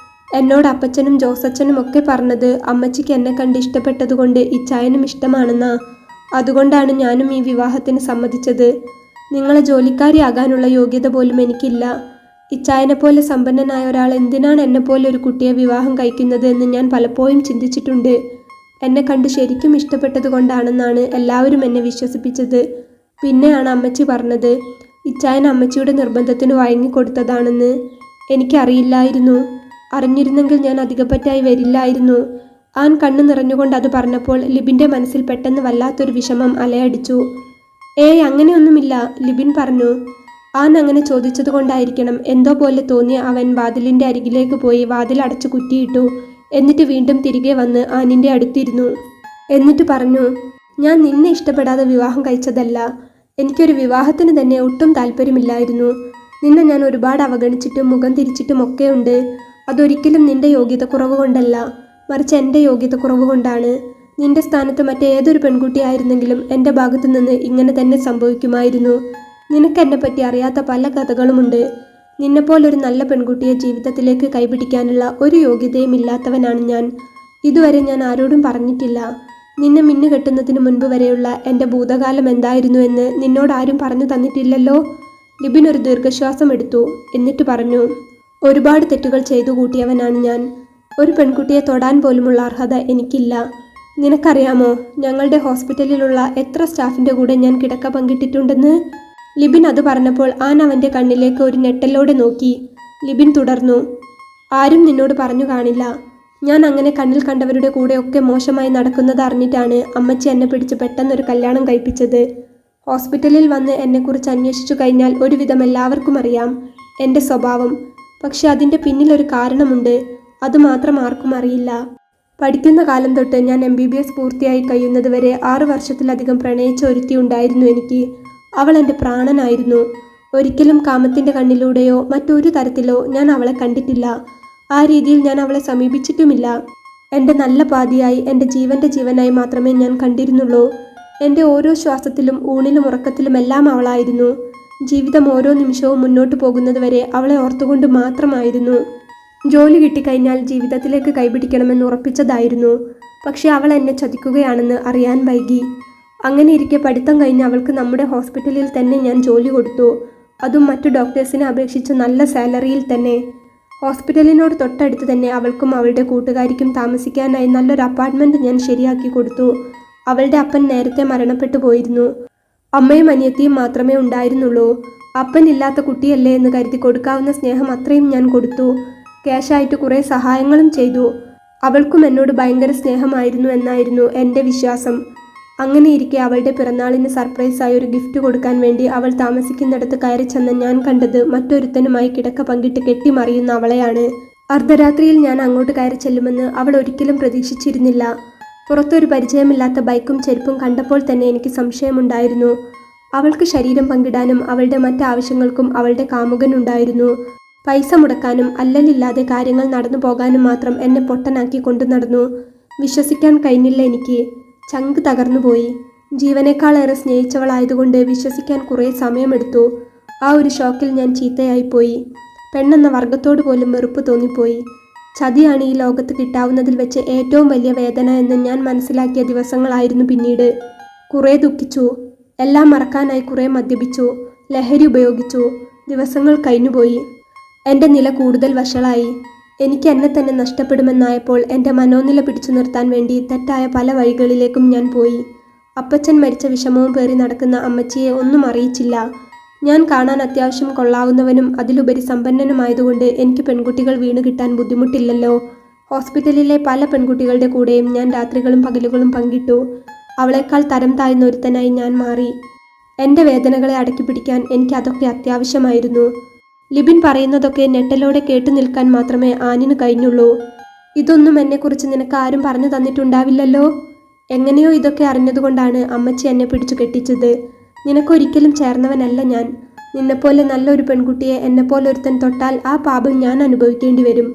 A: എന്നോട് അപ്പച്ചനും ജോസച്ചനും ഒക്കെ പറഞ്ഞത് അമ്മച്ചിക്ക് എന്നെ കണ്ട് ഇഷ്ടപ്പെട്ടതുകൊണ്ട് ഇച്ചായനും ഇഷ്ടമാണെന്നാ. അതുകൊണ്ടാണ് ഞാനും ഈ വിവാഹത്തിന് സമ്മതിച്ചത്. നിങ്ങളെ ജോലിക്കാരിയാകാനുള്ള യോഗ്യത പോലും എനിക്കില്ല. ഇച്ചായനെപ്പോലെ സമ്പന്നനായ ഒരാൾ എന്തിനാണ് എന്നെപ്പോലെ ഒരു കുട്ടിയെ വിവാഹം കഴിക്കുന്നത് എന്ന് ഞാൻ പലപ്പോഴും ചിന്തിച്ചിട്ടുണ്ട്. എന്നെ കണ്ട് ശരിക്കും ഇഷ്ടപ്പെട്ടത് കൊണ്ടാണെന്നാണ് എല്ലാവരും എന്നെ വിശ്വസിപ്പിച്ചത്. പിന്നെയാണ് അമ്മച്ചി പറഞ്ഞത് ഇച്ചായൻ അമ്മച്ചിയുടെ നിർബന്ധത്തിന് വഴങ്ങിക്കൊടുത്തതാണെന്ന്. എനിക്കറിയില്ലായിരുന്നു. അറിഞ്ഞിരുന്നെങ്കിൽ ഞാൻ അധികപ്പറ്റായി വരില്ലായിരുന്നു. ആൻ കണ്ണു നിറഞ്ഞുകൊണ്ട് അത് പറഞ്ഞപ്പോൾ ലിബിൻ്റെ മനസ്സിൽ പെട്ടെന്ന് വല്ലാത്തൊരു വിഷമം അലയടിച്ചു. ഏയ്, അങ്ങനെയൊന്നുമില്ല, ലിബിൻ പറഞ്ഞു. ആൻ അങ്ങനെ ചോദിച്ചത് കൊണ്ടായിരിക്കണം എന്തോ പോലെ തോന്നിയ അവൻ വാതിലിൻ്റെ അരികിലേക്ക് പോയി വാതിൽ അടച്ചു കുറ്റിയിട്ടു. എന്നിട്ട് വീണ്ടും തിരികെ വന്ന് ആനിൻ്റെ അടുത്തിരുന്നു. എന്നിട്ട് പറഞ്ഞു, ഞാൻ നിന്നെ ഇഷ്ടപ്പെടാതെ വിവാഹം കഴിച്ചതല്ല. എനിക്കൊരു വിവാഹത്തിന് തന്നെ ഒട്ടും താല്പര്യമില്ലായിരുന്നു. നിന്നെ ഞാൻ ഒരുപാട് അവഗണിച്ചിട്ടും മുഖം തിരിച്ചിട്ടും ഒക്കെ ഉണ്ട്. അതൊരിക്കലും നിന്റെ യോഗ്യത കുറവ് കൊണ്ടല്ല, മറിച്ച് എൻ്റെ യോഗ്യത കുറവ് കൊണ്ടാണ്. നിന്റെ സ്ഥാനത്ത് മറ്റേതൊരു പെൺകുട്ടിയായിരുന്നെങ്കിലും എൻ്റെ ഭാഗത്തു നിന്ന് ഇങ്ങനെ തന്നെ സംഭവിക്കുമായിരുന്നു. നിനക്ക് എന്നെപ്പറ്റി അറിയാത്ത പല കഥകളുമുണ്ട്. നിന്നെപ്പോലൊരു നല്ല പെൺകുട്ടിയെ ജീവിതത്തിലേക്ക് കൈപിടിക്കാനുള്ള ഒരു യോഗ്യതയും ഇല്ലാത്തവനാണ് ഞാൻ. ഇതുവരെ ഞാൻ ആരോടും പറഞ്ഞിട്ടില്ല. നിന്നെ മിന്നുകെട്ടുന്നതിന് മുൻപ് വരെയുള്ള എൻ്റെ ഭൂതകാലം എന്തായിരുന്നു എന്ന് നിന്നോട് ആരും പറഞ്ഞു തന്നിട്ടില്ലല്ലോ. ലിബിൻ ഒരു ദീർഘശ്വാസം എടുത്തു. എന്നിട്ട് പറഞ്ഞു, ഒരുപാട് തെറ്റുകൾ ചെയ്തു കൂട്ടിയവനാണ് ഞാൻ. ഒരു പെൺകുട്ടിയെ തൊടാൻ പോലുമുള്ള അർഹത എനിക്കില്ല. നിനക്കറിയാമോ ഞങ്ങളുടെ ഹോസ്പിറ്റലിലുള്ള എത്ര സ്റ്റാഫിൻ്റെ കൂടെ ഞാൻ കിടക്ക പങ്കിട്ടിട്ടുണ്ടെന്ന്? ലിബിൻ അത് പറഞ്ഞപ്പോൾ ആൻ അവൻ്റെ കണ്ണിലേക്ക് ഒരു ഞെട്ടലോടെ നോക്കി. ലിബിൻ തുടർന്നു, ആരും നിന്നോട് പറഞ്ഞു കാണില്ല. ഞാൻ അങ്ങനെ കണ്ണിൽ കണ്ടവരുടെ കൂടെ ഒക്കെ മോശമായി നടക്കുന്നത് അറിഞ്ഞിട്ടാണ് അമ്മച്ചി എന്നെ പിടിച്ച് പെട്ടെന്നൊരു കല്യാണം കഴിപ്പിച്ചത്. ഹോസ്പിറ്റലിൽ വന്ന് എന്നെക്കുറിച്ച് അന്വേഷിച്ചു കഴിഞ്ഞാൽ ഒരുവിധം എല്ലാവർക്കും അറിയാം എൻ്റെ സ്വഭാവം. പക്ഷെ അതിൻ്റെ പിന്നിലൊരു കാരണമുണ്ട്. അതുമാത്രം ആർക്കും അറിയില്ല. പഠിക്കുന്ന കാലം തൊട്ട് ഞാൻ MBBS പൂർത്തിയായി കഴിയുന്നത് വരെ 6 വർഷത്തിലധികം പ്രണയിച്ച ഒരുത്തി ഉണ്ടായിരുന്നു എനിക്ക്. അവൾ എൻ്റെ പ്രാണനായിരുന്നു. ഒരിക്കലും കാമത്തിൻ്റെ കണ്ണിലൂടെയോ മറ്റൊരു തരത്തിലോ ഞാൻ അവളെ കണ്ടിട്ടില്ല. ആ രീതിയിൽ ഞാൻ അവളെ സമീപിച്ചിട്ടുമില്ല. എൻ്റെ നല്ല പാതിയായി, എൻ്റെ ജീവൻ്റെ ജീവനായി മാത്രമേ ഞാൻ കണ്ടിരുന്നുള്ളൂ. എൻ്റെ ഓരോ ശ്വാസത്തിലും ഊണിലും ഉറക്കത്തിലുമെല്ലാം അവളായിരുന്നു. ജീവിതം ഓരോ നിമിഷവും മുന്നോട്ട് പോകുന്നത് വരെ അവളെ ഓർത്തുകൊണ്ട് മാത്രമായിരുന്നു. ജോലി കിട്ടിക്കഴിഞ്ഞാൽ ജീവിതത്തിലേക്ക് കൈപിടിക്കണമെന്ന് ഉറപ്പിച്ചതായിരുന്നു. പക്ഷെ അവൾ എന്നെ ചതിക്കുകയാണെന്ന് അറിയാൻ വൈകി. അങ്ങനെ ഇരിക്കെ പഠിത്തം കഴിഞ്ഞ് അവൾക്ക് നമ്മുടെ ഹോസ്പിറ്റലിൽ തന്നെ ഞാൻ ജോലി കൊടുത്തു. അതും മറ്റു ഡോക്ടേഴ്സിനെ അപേക്ഷിച്ച് നല്ല സാലറിയിൽ തന്നെ. ഹോസ്പിറ്റലിനോട് തൊട്ടടുത്ത് തന്നെ അവൾക്കും അവളുടെ കൂട്ടുകാരിക്കും താമസിക്കാനായി നല്ലൊരു അപ്പാർട്ട്മെൻറ്റ് ഞാൻ ശരിയാക്കി കൊടുത്തു. അവളുടെ അപ്പൻ നേരത്തെ മരണപ്പെട്ടു പോയിരുന്നു. അമ്മയും അനിയത്തിയും മാത്രമേ ഉണ്ടായിരുന്നുള്ളൂ. അപ്പൻ ഇല്ലാത്ത കുട്ടിയല്ലേ എന്ന് കരുതി കൊടുക്കാവുന്ന സ്നേഹം അത്രയും ഞാൻ കൊടുത്തു. ക്യാഷായിട്ട് കുറേ സഹായങ്ങളും ചെയ്തു. അവൾക്കും എന്നോട് ഭയങ്കര സ്നേഹമായിരുന്നു എന്നായിരുന്നു എൻ്റെ വിശ്വാസം. അങ്ങനെയിരിക്കെ അവളുടെ പിറന്നാളിന് സർപ്രൈസായി ഒരു ഗിഫ്റ്റ് കൊടുക്കാൻ വേണ്ടി അവൾ താമസിക്കുന്നിടത്ത് കയറി ചെന്ന ഞാൻ കണ്ടത് മറ്റൊരുത്തനുമായി കിടക്ക പങ്കിട്ട് കെട്ടിമറിയുന്ന അവളെയാണ്. അർദ്ധരാത്രിയിൽ ഞാൻ അങ്ങോട്ട് കയറി ചെല്ലുമെന്ന് അവൾ ഒരിക്കലും പ്രതീക്ഷിച്ചിരുന്നില്ല. പുറത്തൊരു പരിചയമില്ലാത്ത ബൈക്കും ചെരുപ്പും കണ്ടപ്പോൾ തന്നെ എനിക്ക് സംശയമുണ്ടായിരുന്നു. അവൾക്ക് ശരീരം പങ്കിടാനും അവളുടെ മറ്റാവശ്യങ്ങൾക്കും അവളുടെ കാമുകനുണ്ടായിരുന്നു. പൈസ മുടക്കാനും അല്ലലില്ലാതെ കാര്യങ്ങൾ നടന്നു പോകാനും മാത്രം എന്നെ പൊട്ടനാക്കി കൊണ്ടു നടന്നു. വിശ്വസിക്കാൻ കഴിഞ്ഞില്ല എനിക്ക്. ചങ്ക് തകർന്നുപോയി. ജീവനേക്കാളേറെ സ്നേഹിച്ചവളായതുകൊണ്ട് വിശ്വസിക്കാൻ കുറേ സമയമെടുത്തു. ആ ഒരു ഷോക്കിൽ ഞാൻ ചീത്തയായിപ്പോയി. പെണ്ണെന്ന വർഗത്തോട് പോലും വെറുപ്പ് തോന്നിപ്പോയി. ചതിയാണ് ഈ ലോകത്ത് കിട്ടാവുന്നതിൽ വെച്ച് ഏറ്റവും വലിയ വേദന എന്ന് ഞാൻ മനസ്സിലാക്കിയ ദിവസങ്ങളായിരുന്നു പിന്നീട്. കുറേ ദുഃഖിച്ചു. എല്ലാം മറക്കാനായി കുറേ മദ്യപിച്ചു, ലഹരി ഉപയോഗിച്ചു. ദിവസങ്ങൾ കഴിഞ്ഞുപോയി. എൻ്റെ നില കൂടുതൽ വഷളായി. എനിക്ക് എന്നെ തന്നെ നഷ്ടപ്പെടുമെന്നായപ്പോൾ എൻ്റെ മനോനില പിടിച്ചു നിർത്താൻ വേണ്ടി തെറ്റായ പല വഴികളിലേക്കും ഞാൻ പോയി. അപ്പച്ചൻ മരിച്ച വിഷമവും പേറി നടക്കുന്ന അമ്മച്ചിയെ ഒന്നും അറിയിച്ചില്ല. ഞാൻ കാണാൻ അത്യാവശ്യം കൊള്ളാവുന്നവനും അതിലുപരി സമ്പന്നനുമായതുകൊണ്ട് എനിക്ക് പെൺകുട്ടികൾ വീണു കിട്ടാൻ ബുദ്ധിമുട്ടില്ലല്ലോ. ഹോസ്പിറ്റലിലെ പല പെൺകുട്ടികളുടെ കൂടെയും ഞാൻ രാത്രികളും പകലുകളും പങ്കിട്ടു. അവളെക്കാൾ തരം താഴ്ന്ന ഒരുത്തനായി ഞാൻ മാറി. എൻ്റെ വേദനകളെ അടക്കി പിടിക്കാൻ എനിക്ക് അതൊക്കെ അത്യാവശ്യമായിരുന്നു. ലിബിൻ പറയുന്നതൊക്കെ ഞെട്ടലോടെ കേട്ടു നിൽക്കാൻ മാത്രമേ ആനിന് കഴിഞ്ഞുള്ളൂ. ഇതൊന്നും എന്നെക്കുറിച്ച് നിനക്ക് ആരും പറഞ്ഞു തന്നിട്ടുണ്ടാവില്ലല്ലോ. എങ്ങനെയോ ഇതൊക്കെ അറിഞ്ഞതുകൊണ്ടാണ് അമ്മച്ചി എന്നെ പിടിച്ചു കെട്ടിച്ചത്. നിനക്കൊരിക്കലും ചേർന്നവനല്ല ഞാൻ. നിന്നെപ്പോലെ നല്ലൊരു പെൺകുട്ടിയെ എന്നെപ്പോലെ ഒരുത്തൻ തൊട്ടാൽ ആ പാപം ഞാൻ അനുഭവിക്കേണ്ടി വരും.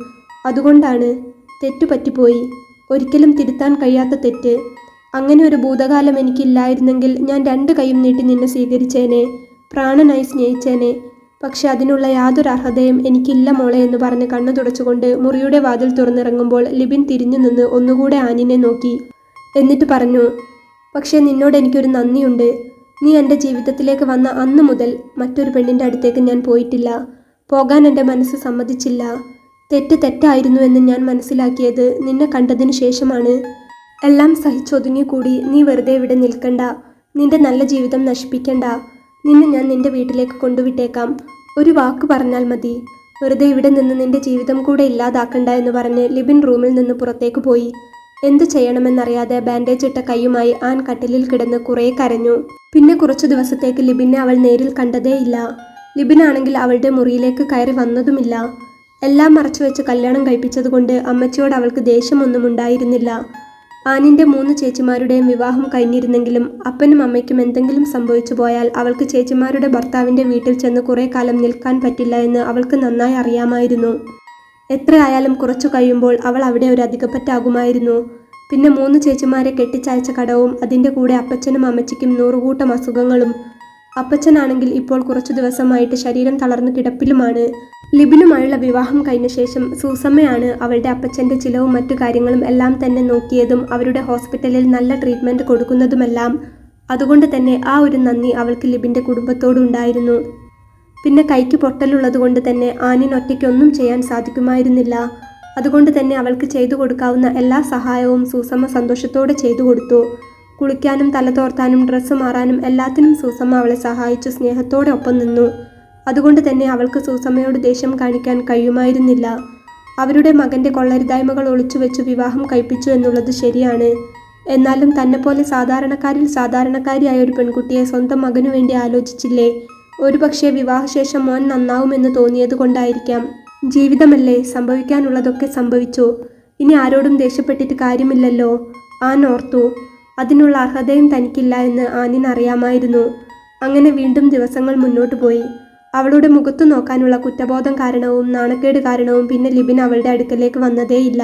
A: അതുകൊണ്ടാണ്. തെറ്റുപറ്റിപ്പോയി. ഒരിക്കലും തിരുത്താൻ കഴിയാത്ത തെറ്റ്. അങ്ങനെ ഒരു ഭൂതകാലം എനിക്കില്ലായിരുന്നെങ്കിൽ ഞാൻ 2 കൈയും നീട്ടി നിന്നെ സ്വീകരിച്ചേനെ, പ്രാണനായി സ്നേഹിച്ചേനെ. പക്ഷെ അതിനുള്ള യാതൊരു അർഹതയും എനിക്കില്ല മോളെ എന്ന് പറഞ്ഞ് കണ്ണു തുടച്ചുകൊണ്ട് മുറിയുടെ വാതിൽ തുറന്നിറങ്ങുമ്പോൾ ലിബിൻ തിരിഞ്ഞു നിന്ന് ഒന്നുകൂടെ ആനിനെ നോക്കി. എന്നിട്ട് പറഞ്ഞു, പക്ഷേ നിന്നോട് എനിക്കൊരു നന്ദിയുണ്ട്. നീ എൻ്റെ ജീവിതത്തിലേക്ക് വന്ന അന്ന് മുതൽ മറ്റൊരു പെണ്ണിൻ്റെ അടുത്തേക്ക് ഞാൻ പോയിട്ടില്ല. പോകാൻ എൻ്റെ മനസ്സ് സമ്മതിച്ചില്ല. തെറ്റ് തെറ്റായിരുന്നു എന്ന് ഞാൻ മനസ്സിലാക്കിയത് നിന്നെ കണ്ടതിനു ശേഷമാണ്. എല്ലാം സഹിച്ചൊതുങ്ങി കൂടി നീ വെറുതെ ഇവിടെ നിൽക്കണ്ട. നിന്റെ നല്ല ജീവിതം നശിപ്പിക്കണ്ട. നിന്നെ ഞാൻ നിന്റെ വീട്ടിലേക്ക് കൊണ്ടുവിട്ടേക്കാം. ഒരു വാക്ക് പറഞ്ഞാൽ മതി. വെറുതെ ഇവിടെ നിന്ന് നിന്റെ ജീവിതം കൂടെ ഇല്ലാതാക്കണ്ട എന്ന് പറഞ്ഞ് ലിബിൻ റൂമിൽ നിന്ന് പുറത്തേക്ക് പോയി. എന്തു ചെയ്യണമെന്നറിയാതെ ബാൻഡേജ് ഇട്ട കൈയുമായി ആൻ കട്ടിലിൽ കിടന്ന് കുറേ കരഞ്ഞു. പിന്നെ കുറച്ചു ദിവസത്തേക്ക് ലിബിനെ അവൾ നേരിൽ കണ്ടതേയില്ല. ലിബിനാണെങ്കിൽ അവളുടെ മുറിയിലേക്ക് കയറി വന്നതുമില്ല. എല്ലാം മറച്ചുവെച്ച് കല്യാണം കഴിപ്പിച്ചതുകൊണ്ട് അമ്മച്ചിയോട് അവൾക്ക് ദേഷ്യമൊന്നും ഉണ്ടായിരുന്നില്ല. ആനിൻ്റെ 3 ചേച്ചിമാരുടെയും വിവാഹം കഴിഞ്ഞിരുന്നെങ്കിലും അപ്പനും അമ്മയ്ക്കും എന്തെങ്കിലും സംഭവിച്ചു പോയാൽ അവൾക്ക് ചേച്ചിമാരുടെ ഭർത്താവിൻ്റെ വീട്ടിൽ ചെന്ന് കുറേ കാലം നിൽക്കാൻ പറ്റില്ല എന്ന് അവൾക്ക് നന്നായി അറിയാമായിരുന്നു. എത്രയായാലും കുറച്ചു കഴിയുമ്പോൾ അവൾ അവിടെ ഒരു അധികപ്പറ്റാകുമായിരുന്നു. പിന്നെ 3 ചേച്ചിമാരെ കെട്ടിച്ചയച്ച കടവും അതിൻ്റെ കൂടെ അപ്പച്ചനും അമ്മച്ചിക്കും 100 കൂട്ടം അസുഖങ്ങളും. അപ്പച്ചനാണെങ്കിൽ ഇപ്പോൾ കുറച്ചു ദിവസമായിട്ട് ശരീരം തളർന്നു കിടപ്പിലുമാണ്. ലിബിനുമായുള്ള വിവാഹം കഴിഞ്ഞ ശേഷം സൂസമ്മയാണ് അവളുടെ അപ്പച്ചൻ്റെ ചിലവും മറ്റു കാര്യങ്ങളും എല്ലാം തന്നെ നോക്കിയതും അവരുടെ ഹോസ്പിറ്റലിൽ നല്ല ട്രീറ്റ്മെൻറ്റ് കൊടുക്കുന്നതുമെല്ലാം. അതുകൊണ്ട് തന്നെ ആ ഒരു നന്ദി അവൾക്ക് ലിബിൻ്റെ കുടുംബത്തോടുണ്ടായിരുന്നു. പിന്നെ കൈക്ക് പൊട്ടലുള്ളത് കൊണ്ട് തന്നെ ആനിന് ഒറ്റയ്ക്കൊന്നും ചെയ്യാൻ സാധിക്കുമായിരുന്നില്ല. അതുകൊണ്ട് തന്നെ അവൾക്ക് ചെയ്തു കൊടുക്കാവുന്ന എല്ലാ സഹായവും സൂസമ്മ സന്തോഷത്തോടെ ചെയ്തു കൊടുത്തു. കുളിക്കാനും തലതോർത്താനും ഡ്രസ്സ് മാറാനും എല്ലാത്തിനും സൂസമ്മ അവളെ സഹായിച്ചു സ്നേഹത്തോടെ ഒപ്പം നിന്നു. അതുകൊണ്ട് തന്നെ അവൾക്ക് സൂസമ്മയോട് ദേഷ്യം കാണിക്കാൻ കഴിയുമായിരുന്നില്ല. അവരുടെ മകൻ്റെ കൊള്ളരുതായ്മകൾ ഒളിച്ചുവെച്ചു വിവാഹം കഴിപ്പിച്ചു എന്നുള്ളത് ശരിയാണ്. എന്നാലും തന്നെപ്പോലെ സാധാരണക്കാരിൽ സാധാരണക്കാരിയായ ഒരു പെൺകുട്ടിയെ സ്വന്തം മകനു വേണ്ടി ആലോചിച്ചില്ലേ? ഒരുപക്ഷെ വിവാഹശേഷം മോൻ നന്നാവുമെന്ന് തോന്നിയത് കൊണ്ടായിരിക്കാം. ജീവിതമല്ലേ, സംഭവിക്കാനുള്ളതൊക്കെ സംഭവിച്ചു. ഇനി ആരോടും ദേഷ്യപ്പെട്ടിട്ട് കാര്യമില്ലല്ലോ. ആൻ ഓർത്തു. അതിനുള്ള അർഹതയും തനിക്കില്ല എന്ന് ആനിനറിയാമായിരുന്നു. അങ്ങനെ വീണ്ടും ദിവസങ്ങൾ മുന്നോട്ട് പോയി. അവളുടെ മുഖത്തു നോക്കാനുള്ള കുറ്റബോധം കാരണവും നാണക്കേട് കാരണവും പിന്നെ ലിബിൻ അവളുടെ അടുക്കലേക്ക് വന്നതേയില്ല.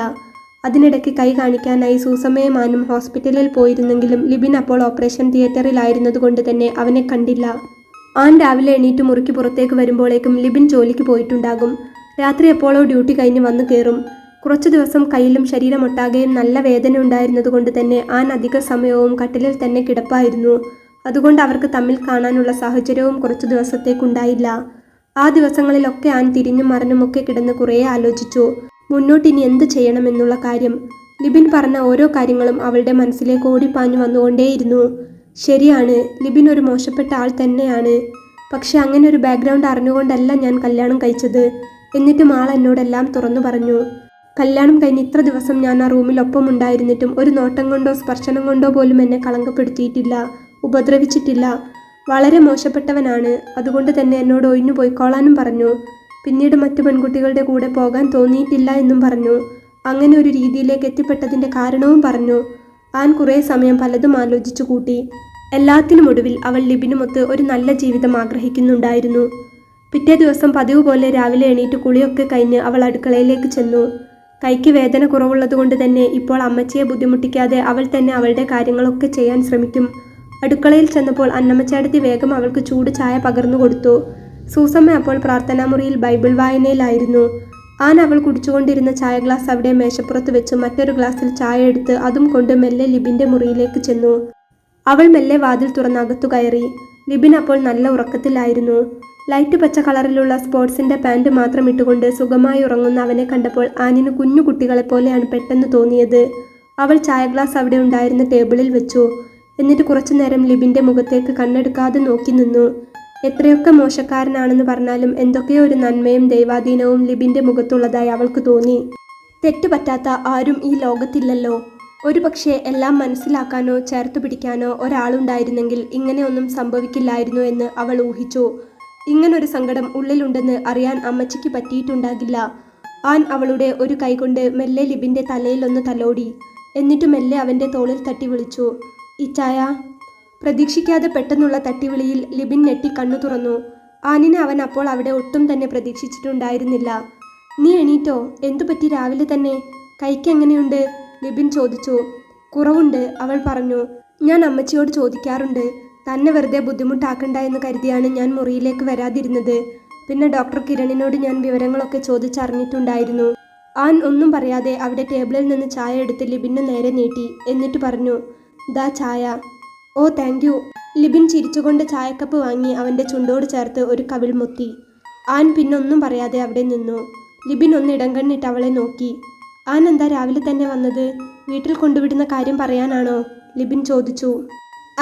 A: അതിനിടയ്ക്ക് കൈ കാണിക്കാനായി സൂസമ്മയും ആനും ഹോസ്പിറ്റലിൽ പോയിരുന്നെങ്കിലും ലിബിൻ അപ്പോൾ ഓപ്പറേഷൻ തിയേറ്ററിലായിരുന്നതുകൊണ്ട് തന്നെ അവനെ കണ്ടില്ല. ആൻ രാവിലെ എണീറ്റ് മുറിക്ക് പുറത്തേക്ക് വരുമ്പോഴേക്കും ലിബിൻ ജോലിക്ക് പോയിട്ടുണ്ടാകും. രാത്രി എപ്പോഴോ ഡ്യൂട്ടി കഴിഞ്ഞ് വന്നു കയറും. കുറച്ചു ദിവസം കയ്യിലും ശരീരമൊട്ടാകെയും നല്ല വേദന ഉണ്ടായിരുന്നതുകൊണ്ട് തന്നെ ആൻ അധിക സമയവും കട്ടിലിൽ തന്നെ കിടപ്പായിരുന്നു. അതുകൊണ്ട് അവർക്ക് തമ്മിൽ കാണാനുള്ള സാഹചര്യവും കുറച്ചു ദിവസത്തേക്കുണ്ടായില്ല. ആ ദിവസങ്ങളിലൊക്കെ ആൻ തിരിഞ്ഞും മറിഞ്ഞുമൊക്കെ കിടന്ന് കുറേ ആലോചിച്ചു. മുന്നോട്ടിനി എന്ത് ചെയ്യണമെന്നുള്ള കാര്യം. ലിബിൻ പറഞ്ഞ ഓരോ കാര്യങ്ങളും അവളുടെ മനസ്സിലേക്ക് ഓടിപ്പാഞ്ഞു വന്നുകൊണ്ടേയിരുന്നു. ശരിയാണ്, ലിബിൻ ഒരു മോശപ്പെട്ട ആൾ തന്നെയാണ്. പക്ഷെ അങ്ങനെ ഒരു ബാക്ക്ഗ്രൗണ്ട് അറിഞ്ഞുകൊണ്ടല്ല ഞാൻ കല്യാണം കഴിച്ചത്. എന്നിട്ടും ആൾ എന്നോടെല്ലാം തുറന്നു പറഞ്ഞു. കല്യാണം കഴിഞ്ഞ് ഇത്ര ദിവസം ഞാൻ ആ റൂമിൽ ഒപ്പം ഉണ്ടായിരുന്നിട്ടും ഒരു നോട്ടം കൊണ്ടോ സ്പർശനം കൊണ്ടോ പോലും എന്നെ കളങ്കപ്പെടുത്തിയിട്ടില്ല, ഉപദ്രവിച്ചിട്ടില്ല. വളരെ മോശപ്പെട്ടവനാണ്. അതുകൊണ്ട് തന്നെ എന്നോട് ഒഴിഞ്ഞു പോയിക്കോളാനും പറഞ്ഞു. പിന്നീട് മറ്റു പെൺകുട്ടികളുടെ കൂടെ പോകാൻ തോന്നിയിട്ടില്ല എന്നും പറഞ്ഞു. അങ്ങനെ ഒരു രീതിയിലേക്ക് എത്തിപ്പെട്ടതിൻ്റെ കാരണവും പറഞ്ഞു. ആൻ കുറേ സമയം പലതും ആലോചിച്ചു കൂട്ടി. എല്ലാത്തിനുമൊടുവിൽ അവൾ ലിബിനുമൊത്ത് ഒരു നല്ല ജീവിതം ആഗ്രഹിക്കുന്നുണ്ടായിരുന്നു. പിറ്റേ ദിവസം പതിവ് പോലെ രാവിലെ എണീറ്റ് കുളിയൊക്കെ കഴിഞ്ഞ് അവൾ അടുക്കളയിലേക്ക് ചെന്നു. കൈക്ക് വേദന കുറവുള്ളതുകൊണ്ട് തന്നെ ഇപ്പോൾ അമ്മച്ചിയെ ബുദ്ധിമുട്ടിക്കാതെ അവൾ തന്നെ അവളുടെ കാര്യങ്ങളൊക്കെ ചെയ്യാൻ ശ്രമിക്കും. അടുക്കളയിൽ ചെന്നപ്പോൾ അന്നമ്മച്ചേടത്തി വേഗം അവൾക്ക് ചൂട് ചായ പകർന്നു കൊടുത്തു. സൂസമ്മ അപ്പോൾ പ്രാർത്ഥനാമുറിയിൽ ബൈബിൾ വായനയിലായിരുന്നു. ആൻ അവൾ കുടിച്ചുകൊണ്ടിരുന്ന ചായ ഗ്ലാസ് അവിടെ മേശപ്പുറത്ത് വെച്ച് മറ്റൊരു ഗ്ലാസ്സിൽ ചായ എടുത്ത് അതും കൊണ്ട് മെല്ലെ ലിബിൻ്റെ മുറിയിലേക്ക് ചെന്നു. അവൾ മെല്ലെ വാതിൽ തുറന്ന് അകത്തു കയറി. ലിബിൻ അപ്പോൾ നല്ല ഉറക്കത്തിലായിരുന്നു. ലൈറ്റ് പച്ച കളറിലുള്ള സ്പോർട്സിൻ്റെ പാൻറ് മാത്രം ഇട്ടുകൊണ്ട് സുഖമായി ഉറങ്ങുന്ന അവനെ കണ്ടപ്പോൾ ആനിന് കുഞ്ഞു കുട്ടികളെപ്പോലെയാണ് പെട്ടെന്ന് തോന്നിയത്. അവൾ ചായ ഗ്ലാസ് അവിടെ ഉണ്ടായിരുന്ന ടേബിളിൽ വെച്ചു. എന്നിട്ട് കുറച്ചു നേരം ലിബിൻ്റെ മുഖത്തേക്ക് കണ്ണെടുക്കാതെ നോക്കി നിന്നു. എത്രയൊക്കെ മോശക്കാരനാണെന്ന് പറഞ്ഞാലും എന്തൊക്കെയോ ഒരു നന്മയും ദൈവാധീനവും ലിബിൻ്റെ മുഖത്തുള്ളതായി അവൾക്ക് തോന്നി. തെറ്റുപറ്റാത്ത ആരും ഈ ലോകത്തില്ലല്ലോ. ഒരു പക്ഷേ എല്ലാം മനസ്സിലാക്കാനോ ചേർത്തു പിടിക്കാനോ ഒരാളുണ്ടായിരുന്നെങ്കിൽ ഇങ്ങനെയൊന്നും സംഭവിക്കില്ലായിരുന്നു എന്ന് അവൾ ഊഹിച്ചു. ഇങ്ങനൊരു സങ്കടം ഉള്ളിലുണ്ടെന്ന് അറിയാൻ അമ്മച്ചിക്ക് പറ്റിയിട്ടുണ്ടാകില്ല. ആൻ അവളുടെ ഒരു കൈകൊണ്ട് മെല്ലെ ലിബിൻ്റെ തലയിലൊന്ന് തലോടി. എന്നിട്ട് മെല്ലെ അവൻ്റെ തോളിൽ തട്ടി വിളിച്ചു, ഇച്ചായ. പ്രതീക്ഷിക്കാതെ പെട്ടെന്നുള്ള തട്ടിവിളിയിൽ ലിബിൻ ഞെട്ടി കണ്ണു തുറന്നു. ആനിനെ അവൻ അപ്പോൾ അവിടെ ഒട്ടും തന്നെ പ്രതീക്ഷിച്ചിട്ടുണ്ടായിരുന്നില്ല. നീ എണീറ്റോ? എന്തു പറ്റി രാവിലെ തന്നെ? കൈക്ക് എങ്ങനെയുണ്ട്? ലിബിൻ ചോദിച്ചു. കുറവുണ്ട്, അവൾ പറഞ്ഞു. ഞാൻ അമ്മച്ചിയോട് ചോദിക്കാറുണ്ട്. തന്നെ വെറുതെ ബുദ്ധിമുട്ടാക്കണ്ട എന്ന് കരുതിയാണ് ഞാൻ മുറിയിലേക്ക് വരാതിരുന്നത്. പിന്നെ ഡോക്ടർ കിരണിനോട് ഞാൻ വിവരങ്ങളൊക്കെ ചോദിച്ചറിഞ്ഞിട്ടുണ്ടായിരുന്നു. ആൻ ഒന്നും പറയാതെ അവിടെ ടേബിളിൽ നിന്ന് ചായ എടുത്ത് ലിബിന് നേരെ നീട്ടി. എന്നിട്ട് പറഞ്ഞു, ദാ ചായ. ഓ താങ്ക് യു. ലിബിൻ ചിരിച്ചുകൊണ്ട് ചായക്കപ്പ് വാങ്ങി അവൻ്റെ ചുണ്ടോട് ചേർത്ത് ഒരു കവിൾ മുത്തി. ആൻ പിന്നൊന്നും പറയാതെ അവിടെ നിന്നു. ലിബിൻ ഒന്ന് ഇടം കണ്ണിട്ട് അവളെ നോക്കി. ആൻ എന്താ രാവിലെ തന്നെ വന്നത്? വീട്ടിൽ കൊണ്ടുവിടുന്ന കാര്യം പറയാനാണോ? ലിബിൻ ചോദിച്ചു.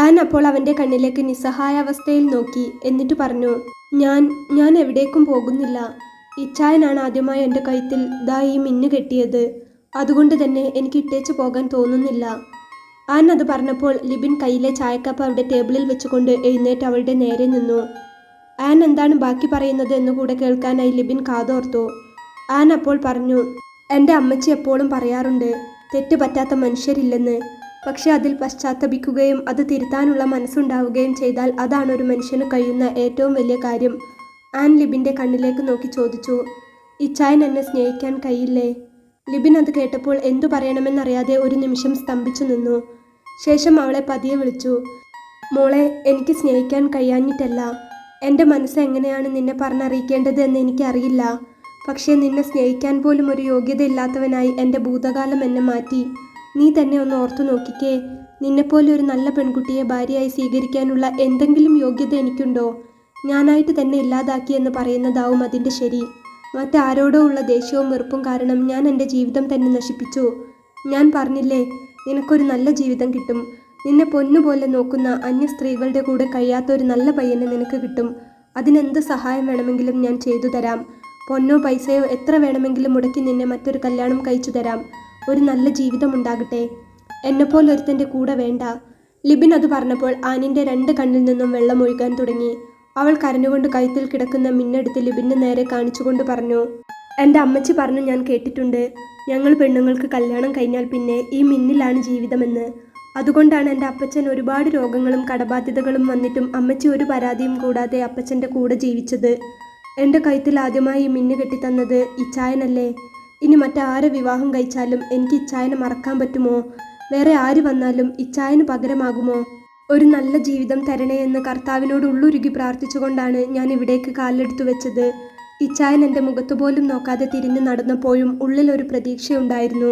A: ആൻ അപ്പോൾ അവൻ്റെ കണ്ണിലേക്ക് നിസ്സഹായാവസ്ഥയിൽ നോക്കി. എന്നിട്ട് പറഞ്ഞു, ഞാൻ എവിടേക്കും പോകുന്നില്ല. ഇച്ചായനാണ് ആദ്യമായി എൻ്റെ കഴുത്തിൽ ദാ ഈ മിന്നു കെട്ടിയത്. അതുകൊണ്ട് തന്നെ എനിക്ക് ഇട്ടേച്ചു പോകാൻ തോന്നുന്നില്ല. ആൻ അത് പറഞ്ഞപ്പോൾ ലിബിൻ കയ്യിലെ ചായക്കപ്പ് അവിടെ ടേബിളിൽ വെച്ചുകൊണ്ട് എഴുന്നേറ്റ് അവളുടെ നേരെ നിന്നു. ആൻ എന്താണ് ബാക്കി പറയുന്നത് എന്നുകൂടെ കേൾക്കാനായി ലിബിൻ കാതോർത്തു. ആൻ അപ്പോൾ പറഞ്ഞു, എൻ്റെ അമ്മച്ചി എപ്പോഴും പറയാറുണ്ട് തെറ്റ് പറ്റാത്ത മനുഷ്യരില്ലെന്ന്. പക്ഷെ അതിൽ പശ്ചാത്തപിക്കുകയും അത് തിരുത്താനുള്ള മനസ്സുണ്ടാവുകയും ചെയ്താൽ അതാണ് ഒരു മനുഷ്യന് കഴിയുന്ന ഏറ്റവും വലിയ കാര്യം. ആൻ ലിബിൻ്റെ കണ്ണിലേക്ക് നോക്കി ചോദിച്ചു, ഇച്ചായൻ എന്നെ സ്നേഹിക്കാൻ കഴിയില്ലേ? ലിബിൻ അത് കേട്ടപ്പോൾ എന്തു പറയണമെന്നറിയാതെ ഒരു നിമിഷം സ്തംഭിച്ചു നിന്നു. ശേഷം അവളെ പതിയെ വിളിച്ചു, മോളെ, എനിക്ക് സ്നേഹിക്കാൻ കഴിയാഞ്ഞിട്ടല്ല. എൻ്റെ മനസ്സ് എങ്ങനെയാണ് നിന്നെ പറഞ്ഞറിയിക്കേണ്ടത് എന്ന് എനിക്കറിയില്ല. പക്ഷേ നിന്നെ സ്നേഹിക്കാൻ പോലും ഒരു യോഗ്യതയില്ലാത്തവനായി എൻ്റെ ഭൂതകാലം എന്നെ മാറ്റി. നീ തന്നെ ഒന്ന് ഓർത്തു നോക്കിക്കേ. നിന്നെപ്പോലെ ഒരു നല്ല പെൺകുട്ടിയെ ഭാര്യയായി സ്വീകരിക്കാനുള്ള എന്തെങ്കിലും യോഗ്യത എനിക്കുണ്ടോ? ഞാനായിട്ട് തന്നെ ഇല്ലാതാക്കിയെന്ന് പറയുന്നതാവും അതിൻ്റെ ശരി. മറ്റാരോടോ ഉള്ള ദേഷ്യവും വെറുപ്പും കാരണം ഞാൻ എൻ്റെ ജീവിതം തന്നെ നശിപ്പിച്ചു. ഞാൻ പറഞ്ഞില്ലേ, നിനക്കൊരു നല്ല ജീവിതം കിട്ടും. നിന്നെ പൊന്നുപോലെ നോക്കുന്ന അന്യ സ്ത്രീകളുടെ കൂടെ കഴിയാത്ത ഒരു നല്ല പയ്യനെ നിനക്ക് കിട്ടും. അതിനെന്ത് സഹായം വേണമെങ്കിലും ഞാൻ ചെയ്തു തരാം. പൊന്നോ പൈസയോ എത്ര വേണമെങ്കിലും മുടക്കി നിന്നെ മറ്റൊരു കല്യാണം കഴിച്ചു തരാം. ഒരു നല്ല ജീവിതം ഉണ്ടാകട്ടെ. എന്നെപ്പോലെ ഒരുത്തൻ്റെ കൂടെ വേണ്ട. ലിബിൻ അത് പറഞ്ഞപ്പോൾ ആനിൻ്റെ 2 കണ്ണിൽ നിന്നും വെള്ളം ഒഴുകാൻ തുടങ്ങി. അവൾ കരഞ്ഞുകൊണ്ട് കഴുത്തിൽ കിടക്കുന്ന മിന്നെടുത്ത് ലിബിന് നേരെ കാണിച്ചുകൊണ്ട് പറഞ്ഞു, എൻ്റെ അമ്മച്ചി പറഞ്ഞു ഞാൻ കേട്ടിട്ടുണ്ട്. ഞങ്ങൾ പെണ്ണുങ്ങൾക്ക് കല്യാണം കഴിഞ്ഞാൽ പിന്നെ ഈ മിന്നിലാണ് ജീവിതമെന്ന്. അതുകൊണ്ടാണ് എൻ്റെ അപ്പച്ചൻ ഒരുപാട് രോഗങ്ങളും കടബാധ്യതകളും വന്നിട്ടും അമ്മച്ചി ഒരു പരാതിയും കൂടാതെ അപ്പച്ചൻ്റെ കൂടെ ജീവിച്ചത്. എൻ്റെ കഴുത്തിൽ ആദ്യമായി ഈ മിന്നു കെട്ടിത്തന്നത് ഇച്ചായനല്ലേ? ഇനി മറ്റാരെ വിവാഹം കഴിച്ചാലും എനിക്ക് ഇച്ചായനെ മറക്കാൻ പറ്റുമോ? വേറെ ആര് വന്നാലും ഇച്ചായന് പകരമാകുമോ? ഒരു നല്ല ജീവിതം തരണേ എന്ന് കർത്താവിനോട് ഉള്ളുരുകി പ്രാർത്ഥിച്ചുകൊണ്ടാണ് ഞാൻ ഇവിടേക്ക് കാലെടുത്തു വെച്ചത്. ഇച്ചായൻ എൻ്റെ മുഖത്തുപോലും നോക്കാതെ തിരിഞ്ഞു നടന്നപ്പോഴും ഉള്ളിലൊരു പ്രതീക്ഷയുണ്ടായിരുന്നു.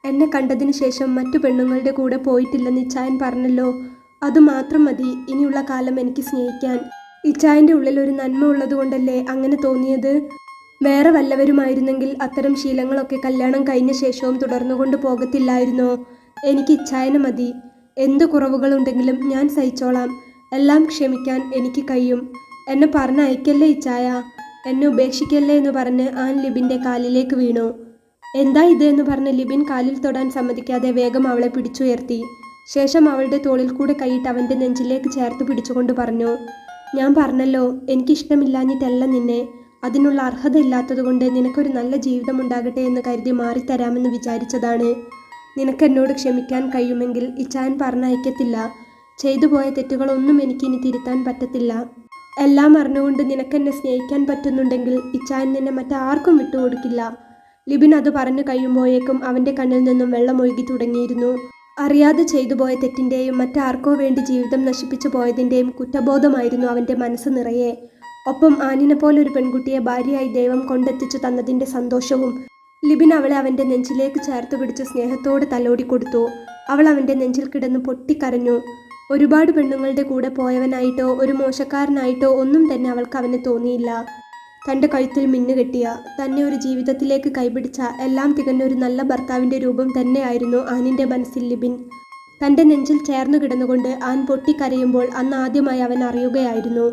A: എന്നെ കണ്ടതിന് ശേഷം മറ്റു പെണ്ണുങ്ങളുടെ കൂടെ പോയിട്ടില്ലെന്ന് ഇച്ചായൻ പറഞ്ഞല്ലോ. അതുമാത്രം മതി ഇനിയുള്ള കാലം എനിക്ക് സ്നേഹിക്കാൻ. ഇച്ചായൻ്റെ ഉള്ളിൽ ഒരു നന്മ ഉള്ളതുകൊണ്ടല്ലേ അങ്ങനെ തോന്നിയത്. വേറെ വല്ലവരുമായിരുന്നെങ്കിൽ അത്തരം ശീലങ്ങളൊക്കെ കല്യാണം കഴിഞ്ഞ ശേഷവും തുടർന്നുകൊണ്ട് പോകത്തില്ലായിരുന്നോ? എനിക്ക് ഇച്ചായനെ മതി. എന്ത് കുറവുകളുണ്ടെങ്കിലും ഞാൻ സഹിച്ചോളാം. എല്ലാം ക്ഷമിക്കാൻ എനിക്ക് കഴിയും. എന്നെ പറഞ്ഞയക്കല്ലേ ഇച്ചായ, എന്നെ ഉപേക്ഷിക്കല്ലേ എന്ന് പറഞ്ഞ് ആൻ ലിബിൻ്റെ കാലിലേക്ക് വീണു. എന്താ ഇത് എന്ന് പറഞ്ഞ് ലിബിൻ കാലിൽ തൊടാൻ സമ്മതിക്കാതെ വേഗം അവളെ പിടിച്ചുയർത്തി. ശേഷം അവളുടെ തോളിൽ കൂടെ കൈയിട്ട് അവൻ്റെ നെഞ്ചിലേക്ക് ചേർത്ത് പിടിച്ചുകൊണ്ട് പറഞ്ഞു, ഞാൻ പറഞ്ഞല്ലോ, എനിക്കിഷ്ടമില്ലാഞ്ഞിട്ടല്ല നിന്നെ. അതിനുള്ള അർഹത ഇല്ലാത്തതുകൊണ്ട് നിനക്കൊരു നല്ല ജീവിതം ഉണ്ടാകട്ടെ എന്ന് കരുതി മാറിത്തരാമെന്ന് വിചാരിച്ചതാണ്. നിനക്കെന്നോട് ക്ഷമിക്കാൻ കഴിയുമെങ്കിൽ ഇച്ചായൻ പറഞ്ഞയക്കത്തില്ല. ചെയ്തു പോയ തെറ്റുകളൊന്നും എനിക്കിനി തിരുത്താൻ പറ്റത്തില്ല. എല്ലാം അറിഞ്ഞുകൊണ്ട് നിനക്കെന്നെ സ്നേഹിക്കാൻ പറ്റുന്നുണ്ടെങ്കിൽ ഇച്ചായൻ നിന്നെ മറ്റാർക്കും വിട്ടുകൊടുക്കില്ല. ലിബിൻ അത് പറഞ്ഞു കഴിയുമ്പോഴേക്കും അവൻ്റെ കണ്ണിൽ നിന്നും വെള്ളമൊഴുകി തുടങ്ങിയിരുന്നു. അറിയാതെ ചെയ്തു പോയ തെറ്റിൻ്റെയും മറ്റാർക്കോ വേണ്ടി ജീവിതം നശിപ്പിച്ചു പോയതിൻ്റെയും കുറ്റബോധമായിരുന്നു അവൻ്റെ മനസ്സ് നിറയെ. ഒപ്പം ആനിനെ പോലൊരു പെൺകുട്ടിയെ ഭാര്യയായി ദൈവം കൊണ്ടെത്തിച്ചു തന്നതിൻ്റെ സന്തോഷവും. ലിബിൻ അവളെ അവൻ്റെ നെഞ്ചിലേക്ക് ചേർത്ത് പിടിച്ച് സ്നേഹത്തോട് തലോടിക്കൊടുത്തു. അവൾ അവൻ്റെ നെഞ്ചിൽ കിടന്ന് പൊട്ടിക്കരഞ്ഞു. ഒരുപാട് പെണ്ണുങ്ങളുടെ കൂടെ പോയവനായിട്ടോ ഒരു മോശക്കാരനായിട്ടോ ഒന്നും തന്നെ അവൾക്ക് അവനെ തോന്നിയില്ല. തൻ്റെ കഴുത്തിൽ മിന്നുകെട്ടിയ, തന്നെ ഒരു ജീവിതത്തിലേക്ക് കൈപിടിച്ച, എല്ലാം തികഞ്ഞ ഒരു നല്ല ഭർത്താവിൻ്റെ രൂപം തന്നെയായിരുന്നു ആനിൻ്റെ മനസ്സിൽ ലിബിൻ. തൻ്റെ നെഞ്ചിൽ ചേർന്നു കിടന്നുകൊണ്ട് ആൻ പൊട്ടിക്കരയുമ്പോൾ അന്ന് ആദ്യമായി അവൻ അറിയുകയായിരുന്നു,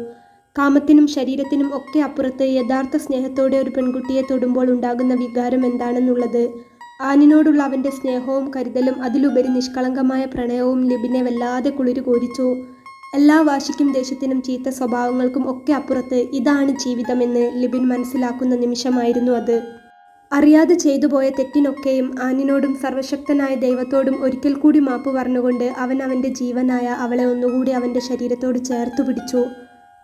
A: കാമത്തിനും ശരീരത്തിനും ഒക്കെ അപ്പുറത്ത് യഥാർത്ഥ സ്നേഹത്തോടെ ഒരു പെൺകുട്ടിയെ തൊടുമ്പോൾ ഉണ്ടാകുന്ന വികാരം എന്താണെന്നുള്ളത്. ആനിനോടുള്ള അവൻ്റെ സ്നേഹവും കരുതലും അതിലുപരി നിഷ്കളങ്കമായ പ്രണയവും ലിബിനെ വല്ലാതെ കുളിര് കോരിച്ചു. എല്ലാ വാശിക്കും ദേഷ്യത്തിനും ചീത്ത സ്വഭാവങ്ങൾക്കും ഒക്കെ അപ്പുറത്ത് ഇതാണ് ജീവിതമെന്ന് ലിബിൻ മനസ്സിലാക്കുന്ന നിമിഷമായിരുന്നു അത്. അറിയാതെ ചെയ്തു പോയ തെറ്റിനൊക്കെയും ആനിനോടും സർവശക്തനായ ദൈവത്തോടും ഒരിക്കൽ കൂടി മാപ്പ് പറഞ്ഞുകൊണ്ട് അവൻ അവൻ്റെ ജീവനായ അവളെ ഒന്നുകൂടി അവൻ്റെ ശരീരത്തോട് ചേർത്തു പിടിച്ചു.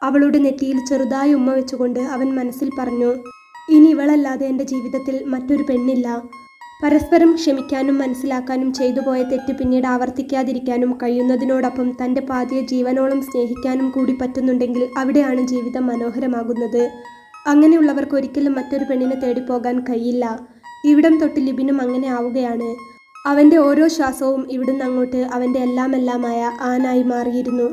A: അവളുടെ നെറ്റിയിൽ ചെറുതായി ഉമ്മ വെച്ചുകൊണ്ട് അവൻ മനസ്സിൽ പറഞ്ഞു, ഇനി ഇവളല്ലാതെ എൻ്റെ ജീവിതത്തിൽ മറ്റൊരു പെണ്ണില്ല. പരസ്പരം ക്ഷമിക്കാനും മനസ്സിലാക്കാനും ചെയ്തുപോയ തെറ്റ് പിന്നീട് ആവർത്തിക്കാതിരിക്കാനും കഴിയുന്നതിനോടൊപ്പം തൻ്റെ പാതിയെ ജീവനോളം സ്നേഹിക്കാനും കൂടി പറ്റുന്നുണ്ടെങ്കിൽ അവിടെയാണ് ജീവിതം മനോഹരമാകുന്നത്. അങ്ങനെയുള്ളവർക്ക് ഒരിക്കലും മറ്റൊരു പെണ്ണിനെ തേടിപ്പോകാൻ കഴിയില്ല. ഇവിടം തൊട്ട് ലിബിനും അങ്ങനെ ആവുകയാണ്. അവൻ്റെ ഓരോ ശ്വാസവും ഇവിടുന്ന് അങ്ങോട്ട് അവൻ്റെ എല്ലാമെല്ലാമായ ആനായി മാറിയിരുന്നു.